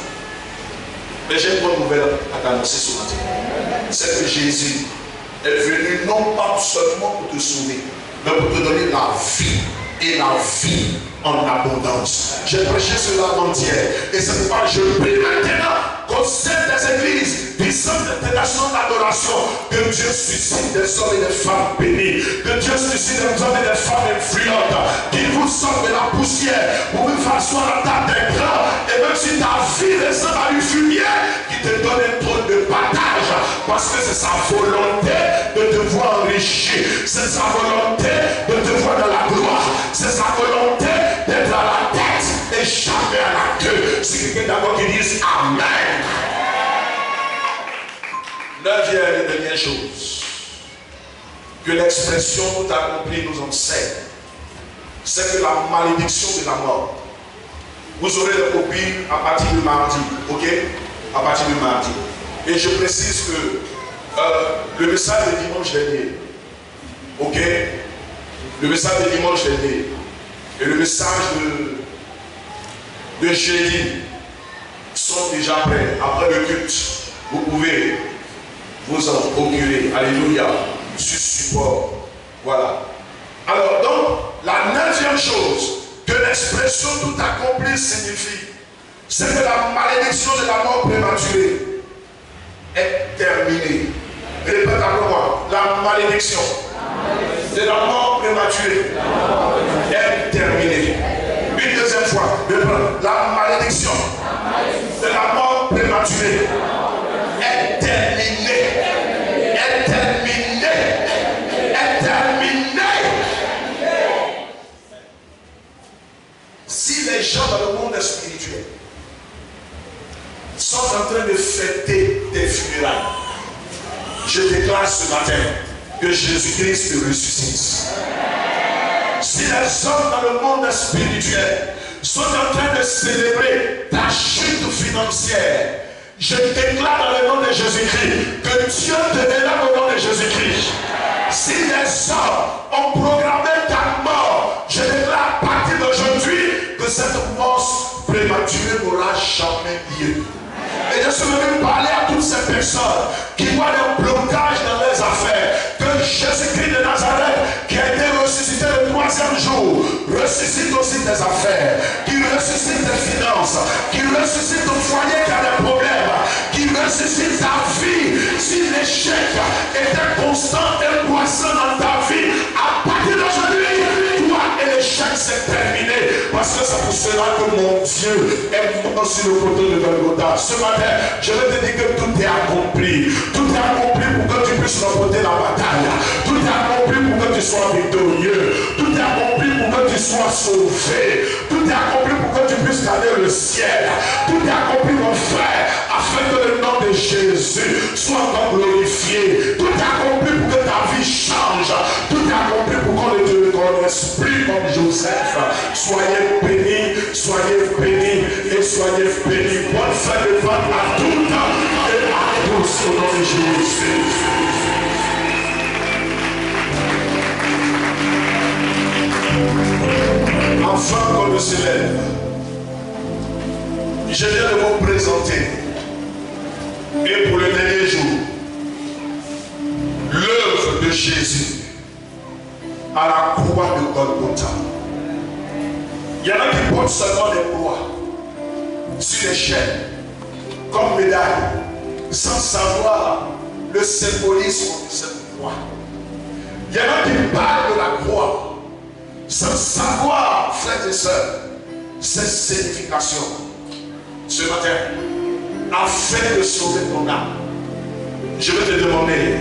Mais j'ai une bonne nouvelle à t'annoncer ce matin. C'est que Jésus est venu non pas seulement pour te sauver, mais pour te donner la vie et la vie en abondance. J'ai prêché cela avant-hier. Et c'est pourquoi je prie maintenant qu'au sein des églises, des centres d'international d'adoration, que Dieu suscite des hommes et des femmes bénis, que Dieu suscite des hommes et des femmes influentes, qui vous sortent de la poussière pour vous faire asseoir à la table des grands. Et même si ta vie ressemble à une fumier, qui te donne un trône de partage, parce que c'est sa volonté de te voir enrichi, c'est sa volonté de te voir dans la gloire, c'est sa volonté d'être à la tête et jamais à la queue. C'est quelqu'un d'abord qui dise Amen. Neuvième et dernière chose que l'expression tout accompli nous enseigne, c'est que la malédiction de la mort. Vous aurez les copies à partir du mardi, ok? À partir du mardi. Et je précise que le message de dimanche dernier, ok? Le message de dimanche dernier et le message de jeudi sont déjà prêts. Après le culte, vous pouvez vous en procurer. Alléluia. Sur support. Voilà. Alors, donc, la neuvième chose que l'expression tout accompli signifie, c'est que la malédiction de la mort prématurée est terminée. Répète après moi. La malédiction de la mort prématurée est terminée. Une deuxième fois. La malédiction de la mort prématurée est terminée. Est terminée. Est terminée. Si les gens dans le monde spirituel sont en train de fêter des funérailles, je déclare ce matin que Jésus-Christ te ressuscite. Si les hommes dans le monde spirituel sont en train de célébrer ta chute financière, je déclare dans le nom de Jésus-Christ que Dieu te délève au nom de Jésus-Christ. Si les hommes ont programmé ta mort, je déclare à partir d'aujourd'hui que cette mort prématurée n'aura jamais lieu. Et je suis venu parler à toutes ces personnes qui voient des blocages dans leurs affaires, que Jésus-Christ de Nazareth, qui a été ressuscité le 3e jour, ressuscite aussi tes affaires, qui ressuscite tes finances, qui ressuscite ton foyer qui a des problèmes, qui ressuscite ta vie. Si l'échec était constant et croissant dans ta vie, à partir d'aujourd'hui, toi et l'échec c'est terminé. Parce que c'est pour cela que mon Dieu est mort sur le poteau de Golgotha. Ce matin, je vais te dire que tout est accompli. Tout est accompli pour que tu puisses remporter la bataille. Tout est accompli pour que tu sois victorieux. Tout est accompli pour que tu sois sauvé. Tout est accompli pour que tu puisses gagner le ciel. Tout est accompli, mon frère, afin que le nom de Jésus soit glorifié. Tout est accompli pour que ta vie change. Tout est accompli pour qu'on ne te reconnaisse plus comme Joseph. Soyez bénis, soyez bénis et soyez bénis. Bonne fête de Pâques à toutes et à tous au nom de Jésus. Enfin qu'on se lève, je viens de vous présenter, et pour le dernier jour, l'œuvre de Jésus à la croix de Golgotha. Il y en a qui portent seulement des croix sur les chaînes, comme médaille, sans savoir le symbolisme de cette croix. Il y en a qui parlent de la croix, sans savoir, frères et sœurs, cette signification. Ce matin, afin de sauver ton âme, je vais te demander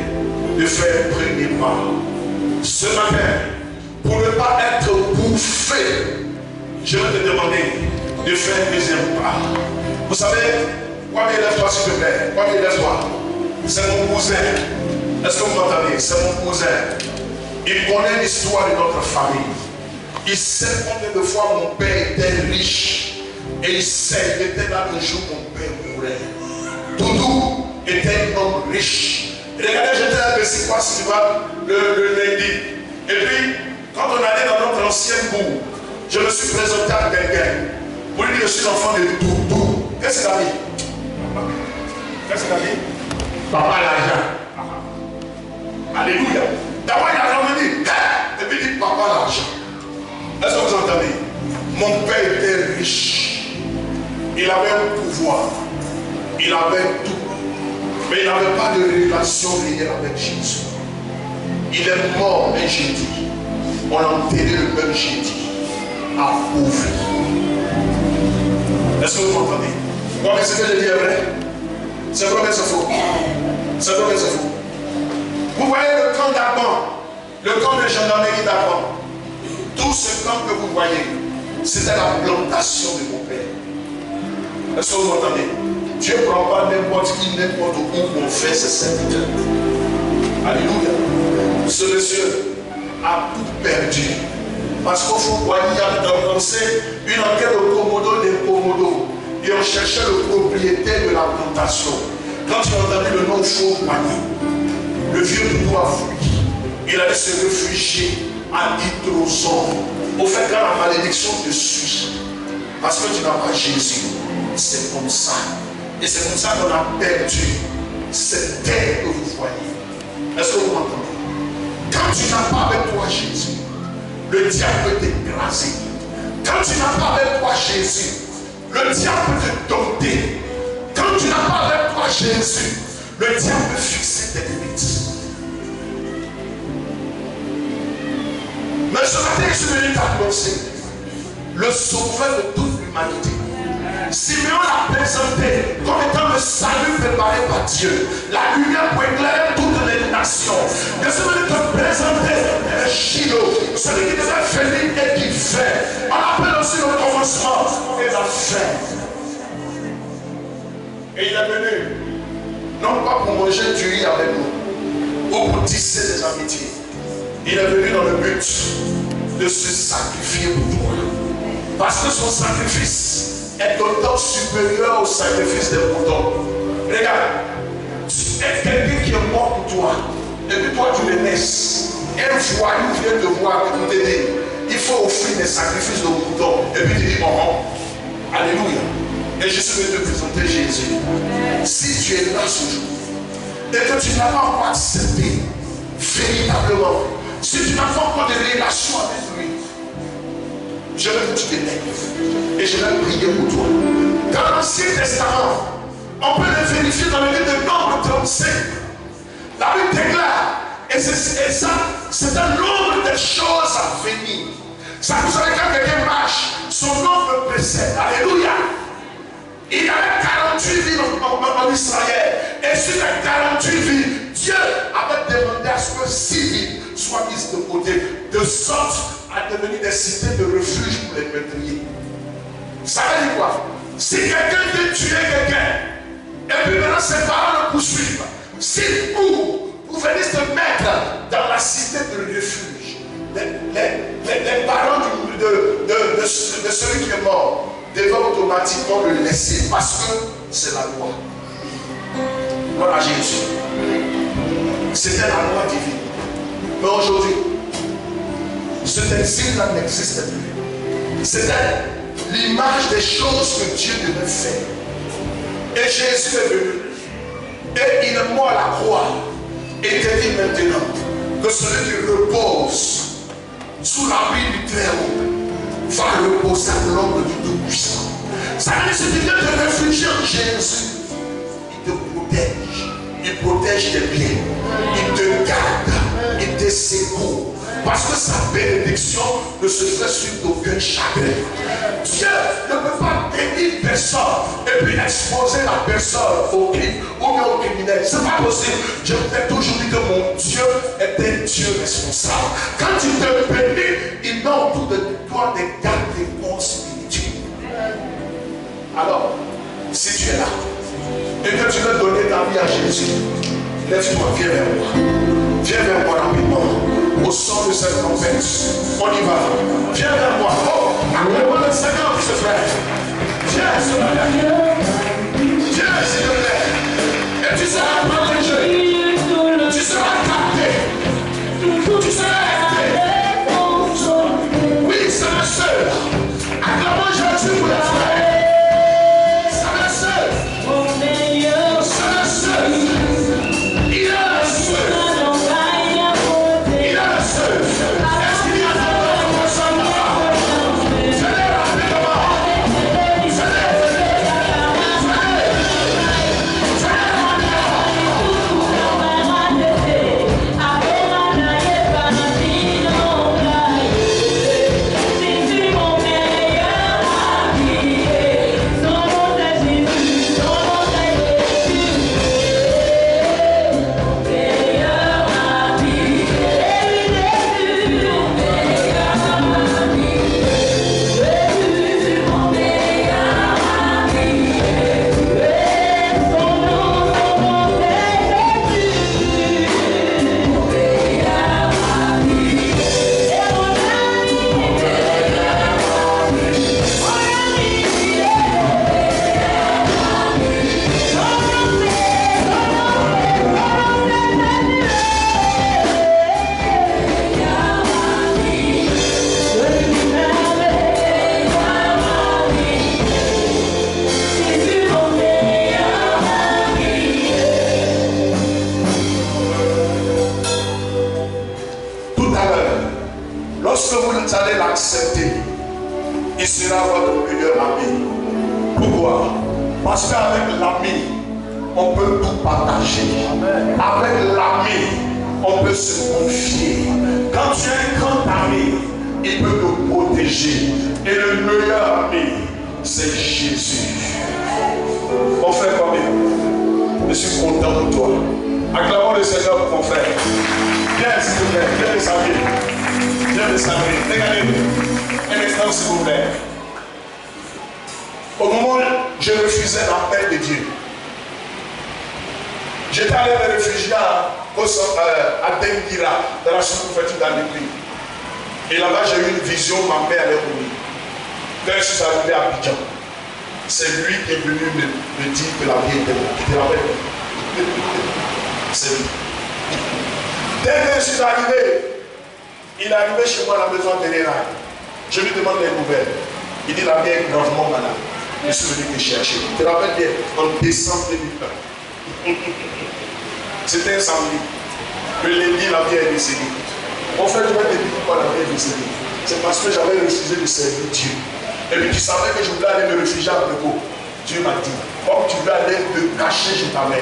de faire un premier pas. Ce matin, pour ne pas être bouffé, je vais te demander de faire un deuxième pas. Vous savez, Kwame, lève-toi s'il te plaît. Kwame, lève-toi. C'est mon cousin. Est-ce que vous m'entendez? C'est mon cousin. Il connaît l'histoire de notre famille. Il sait combien de fois mon père était riche. Et il sait, il était là le jour où mon père mourait. Doudou était un homme riche. Et regardez, j'étais à Bessikwa Siva le lundi. Et puis, quand on allait dans notre ancienne bourg, je me suis présenté à quelqu'un. Pour lui dire, je suis l'enfant de Doudou. Qu'est-ce qu'il a dit? Qu'est-ce qu'il a dit? Papa l'argent. Alléluia. D'abord, il a ramené. Et puis il dit, papa l'argent. Est-ce que vous entendez? Mon père était riche. Il avait un pouvoir. Il avait tout. Mais il n'avait pas de relation réelle avec Jésus. Il est mort un jeudi. On l'a enterré le même jeudi. Appauvri. Est-ce que vous m'entendez? Bon, mais ce que je dis est vrai. C'est vrai que c'est faux. C'est vrai que c'est faux. Vous voyez le camp d'Aban, le camp de gendarmerie d'Aban. Tout ce camp que vous voyez, c'était la plantation de mon père. Est-ce que vous m'entendez? Dieu ne prend pas n'importe qui, n'importe où pour faire ses serviteurs. Alléluia. Ce monsieur a tout perdu. Parce qu'au fond, il y a lancé une enquête au Komodo des Komodo. Et on cherchait le propriétaire de la plantation. Quand il a entendu le nom Faux Poigny, le vieux doudou a fui. Il allait se réfugier à Hydrozone. Au fait, quand la malédiction te suit, parce que tu n'as pas Jésus, c'est comme ça. Et c'est comme ça qu'on a perdu cette terre que vous voyez. Est-ce que vous m'entendez? Quand tu n'as pas avec toi Jésus, le diable peut t'écraser. Quand tu n'as pas avec toi Jésus, le diable peut te dompter. Quand tu n'as pas avec toi Jésus, le diable peut fixer tes limites. Mais ce matin, je suis venu t'annoncer le sauveur de toute l'humanité. Simeon l'a présenté comme étant le salut préparé par Dieu, la lumière pour éclairer toutes les nations. Je suis venu te présenter le Shiloh, celui qui devait venir et qui fait. On appelle aussi le commencement et la fin. Et il est venu, non pas pour manger du riz avec nous, ou pour tisser des amitiés. Il est venu dans le but de se sacrifier pour toi. Parce que son sacrifice est autant supérieur au sacrifice des moutons. Regarde, tu es quelqu'un qui est mort pour toi. Et puis toi tu le naisses. Un voyou vient te voir et te dire, il faut offrir des sacrifices de moutons. Et puis tu dis, oh, alléluia. Et je suis venu te présenter Jésus. Si tu es là ce jour et que tu n'as pas encore accepté véritablement, si tu n'as pas encore de relation avec lui, je veux que tu te lèves et je vais prier pour toi. Dans l'Ancien Testament, on peut le vérifier dans le livre de Nombre 35. La Bible déclare, et ça, c'est un nombre de choses à venir. Ça, vous savez, quand quelqu'un marche, son nombre précède. Alléluia. Il y avait 48 villes en Israël. Et sur les 48 villes, Dieu avait demandé à ce que 6 villes soient mises de côté, de sorte à devenir des cités de refuge pour les meurtriers. Ça veut dire quoi? Si quelqu'un veut tuer quelqu'un, et puis maintenant ses parents le poursuivent, s'il court pour venir se mettre dans la cité de refuge, les parents de celui qui est mort devaient automatiquement le laisser parce que c'est la loi. Voilà Jésus. C'était la loi divine. Mais aujourd'hui, cet exil-là n'existe plus. C'était l'image des choses que Dieu devait faire. Et Jésus est venu. Et il est mort à la croix. Et il te dit maintenant que celui qui repose sous l'abri du Très-Haut va reposer à l'ombre du Tout-Puissant. Ça veut dire que si tu viens te réfugier en Jésus, il te protège. Il protège tes biens. Il te garde. Il te secourt. Parce que sa bénédiction ne se fait sur aucun chagrin. Dieu ne peut pas bénir personne et puis exposer la personne au crime ou bien au criminel. Ce n'est pas possible. Je vous ai toujours dit que mon Dieu est un Dieu responsable. Quand il te bénit, il met autour de toi des garde-fous spirituels. Alors, si tu es là et que tu veux donner ta vie à Jésus, lève-toi, viens vers moi. Viens vers moi rapidement. Au son de cette trompette, on y va. Viens vers moi. Oh, acclame le Seigneur, s'il te plaît. Viens, s'il te plaît. Viens, s'il te plaît. Et tu seras protégé. Tu seras capté. Tu seras aidé. Oui, c'est ma soeur. Acclamons Jésus pour les frères. C'est ma soeur. C'est ma soeur. Il est la soeur. Est-ce qu'il y a l'accepter, il sera votre meilleur ami. Pourquoi? Parce qu'avec l'ami, on peut tout partager. Avec l'ami, on peut se confier. Quand tu as un grand ami, il peut te protéger. Et le meilleur ami, c'est Jésus. Mon frère, combien? Je suis content de toi. Acclamons le Seigneur pour mon frère. Viens, s'il vous plaît. Viens le saluer. Viens le saluer. Regardez-nous. Un instant, s'il vous plaît. Au moment où je refusais l'appel de Dieu, j'étais allé me réfugier à Dengira, dans la sous-préfecture d'Alibri. Et là-bas, j'ai eu une vision, ma mère allait mourir. Quand je suis arrivé à Abidjan, c'est lui qui est venu me dire que la vie était là. Qui te rappelle? C'est lui. Dès que je suis arrivé, il est arrivé chez moi à la maison de Néraï. Je lui demande les nouvelles. Il dit la vie est gravement malade. Je suis venu te chercher. Tu te rappelles bien, en décembre 2001. C'était un samedi. Le lundi, la vie est décédée. En fait, je vais te dire pourquoi la vie est décédée. C'est parce que j'avais refusé de servir Dieu. Et puis tu savais que je voulais aller me réfugier à Brego. Dieu m'a dit, comme tu veux aller te cacher chez ta mère,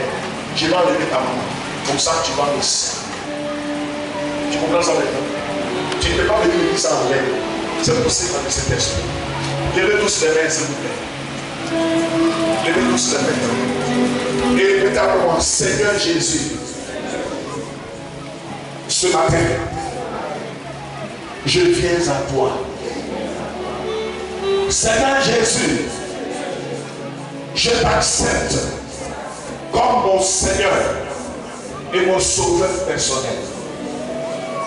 je vais enlever ta maman. Comme ça, tu vas me servir. Tu comprends ça maintenant? Tu ne peux pas venir me dire ça en l'air. C'est possible avec cet esprit. Levez tous les mains, s'il vous plaît. Levez tous les mains. Et répétez avec moi, Seigneur Jésus, ce matin, je viens à toi. Seigneur Jésus, je t'accepte comme mon Seigneur et mon Sauveur personnel.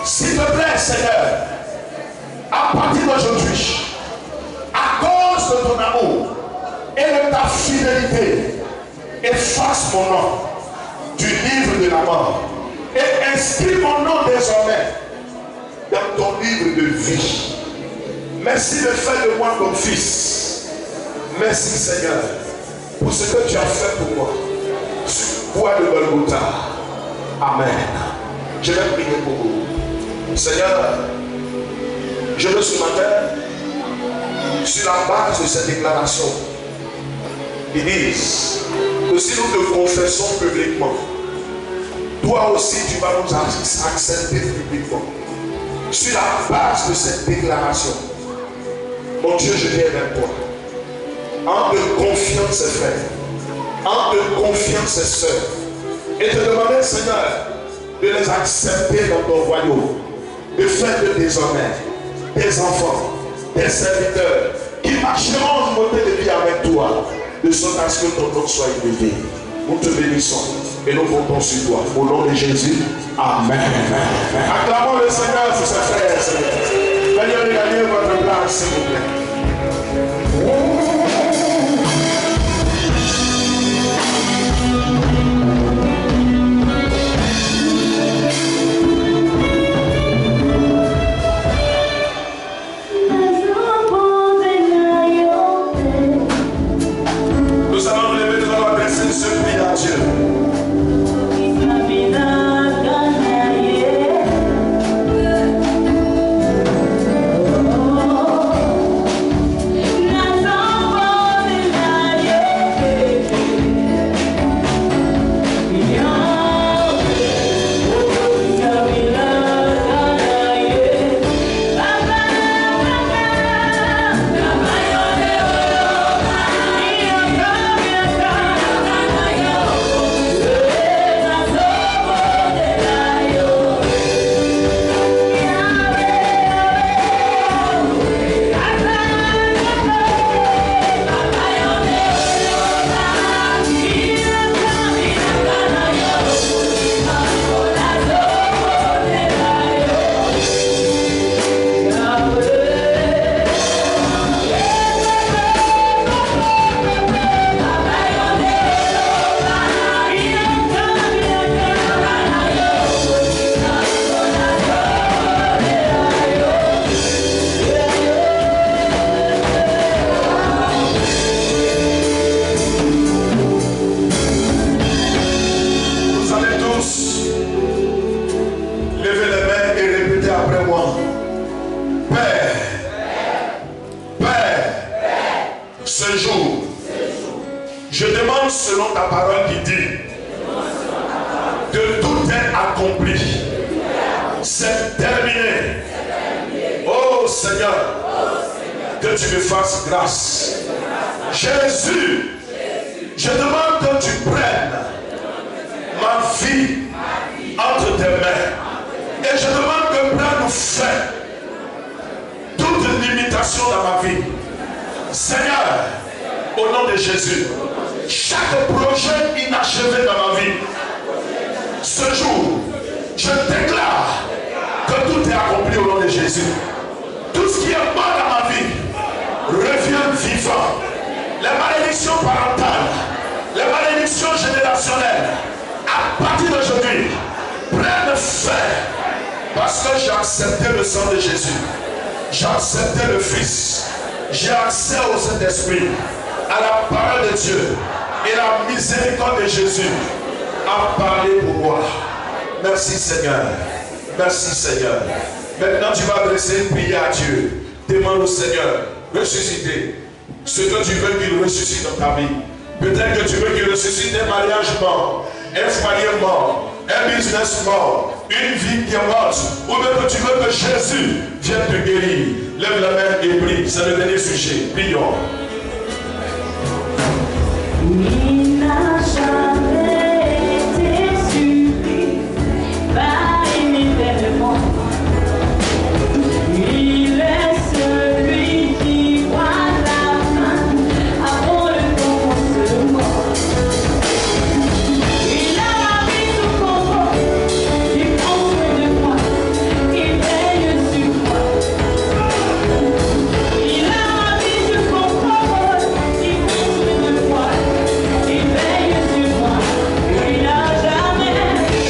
S'il te plaît, Seigneur, à partir d'aujourd'hui, à cause de ton amour et de ta fidélité, efface mon nom du livre de la mort et inscris mon nom désormais dans ton livre de vie. Merci de faire de moi ton fils. Merci Seigneur pour ce que tu as fait pour moi sur le bois de Golgotha. Amen. Je vais prier pour vous. Seigneur, je veux ce matin, sur la base de cette déclaration, ils disent que si nous te confessons publiquement, toi aussi tu vas nous accepter publiquement. Sur la base de cette déclaration, mon Dieu, je viens vers toi. En te confiant ses frères, en te confiant ses soeurs, et te demander, Seigneur, de les accepter dans ton royaume, de faire de désormais des enfants, des serviteurs, qui marcheront en montée de vie avec toi, de sorte à ce que ton nom soit élevé. Nous te bénissons et nous comptons sur toi. Au nom de Jésus, Amen. Acclamons le Seigneur pour ses frères, Seigneur. Veuillez regagner votre place, s'il vous plaît. Nous allons lever, nous allons adresser ce prix à Dieu. ce jour, je demande selon ta parole qui dit que tout est accompli. C'est terminé. Oh Seigneur, que tu me fasses grâce. Jésus, je demande que tu prennes ma vie entre tes mains. Et je demande que prenne fin toute limitation dans ma vie. Seigneur, au nom de Jésus, chaque projet inachevé dans ma vie, ce jour, je déclare que tout est accompli au nom de Jésus. Tout ce qui est mort dans ma vie revient vivant. Les malédictions parentales, les malédictions générationnelles, à partir d'aujourd'hui, prennent fin. Parce que j'ai accepté le sang de Jésus. J'ai accepté le Fils. J'ai accès au Saint-Esprit, à la parole de Dieu. Et la miséricorde de Jésus a parlé pour moi. Merci Seigneur. Merci Seigneur. Maintenant tu vas adresser une prière à Dieu. Demande au Seigneur, ressusciter ce que tu veux qu'il ressuscite dans ta vie. Peut-être que tu veux qu'il ressuscite un mariage mort, un foyer mort, un business mort, une vie qui est morte, ou même que tu veux que Jésus vienne te guérir. Lève la main et prie. C'est le dernier sujet. Prions. Il n'a jamais été surpris par l'événement. Il est celui qui voit la fin avant le commencement. Il a la vie sous contrôle, il prend soin de moi, il veille sur moi. Il a la vie sous contrôle, il prend soin de moi, il veille sur moi. Il n'a jamais été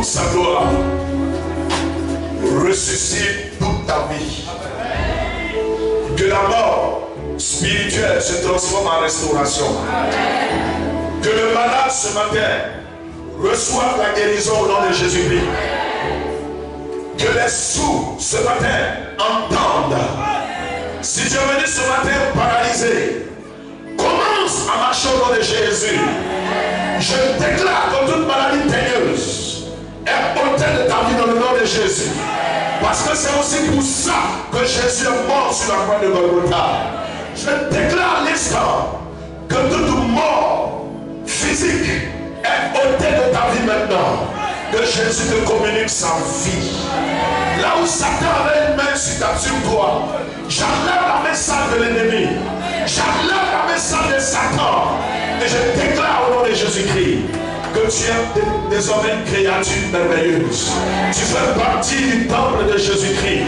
sa gloire ressuscite toute ta vie. Que la mort spirituelle se transforme en restauration. Que le malade ce matin reçoive la guérison au nom de Jésus-Christ. Que les sourds ce matin entendent. Si tu es venu ce matin paralysé, commence à marcher au nom de Jésus. Je déclare que toute maladie teigneuse est ôtée de ta vie dans le nom de Jésus. Parce que c'est aussi pour ça que Jésus est mort sur la croix de Golgotha. Je déclare l'instant que toute mort physique est ôtée de ta vie maintenant. Que Jésus te communique sa vie. Là où Satan avait une main sur toi, j'enlève la main sale de l'ennemi. J'enlève la main sale de Satan. Et je déclare au nom de Jésus-Christ que tu es désormais une créature merveilleuse. Tu fais partie du temple de Jésus-Christ.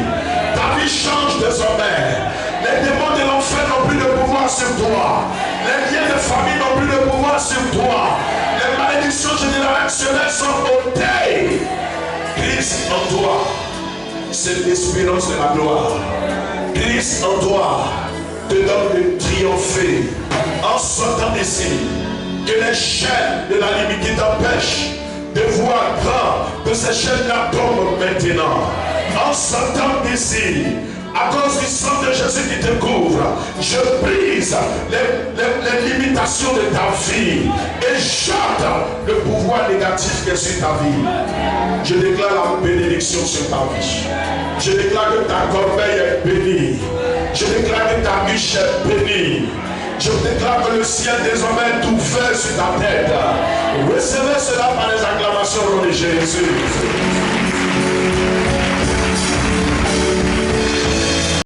Ta vie change désormais. Les démons de l'enfer n'ont plus de pouvoir sur toi. Les liens de famille n'ont plus de pouvoir sur toi. Les malédictions générationnelles sont ôtées. Christ en toi, c'est l'espérance de la gloire. Christ en toi te donne de triompher en sortant d'ici que les chaînes de la limite qui t'empêchent de voir grand, que ces chaînes-là tombent maintenant. En ce temps d'ici, à cause du sang de Jésus qui te couvre, je brise les limitations de ta vie et jette le pouvoir négatif qui est sur ta vie. Je déclare la bénédiction sur ta vie. Je déclare que ta corbeille est bénie. Je déclare que ta riche est bénie. Je déclare que le ciel désormais est ouvert sur ta tête. Recevez cela par les acclamations au nom de Jésus.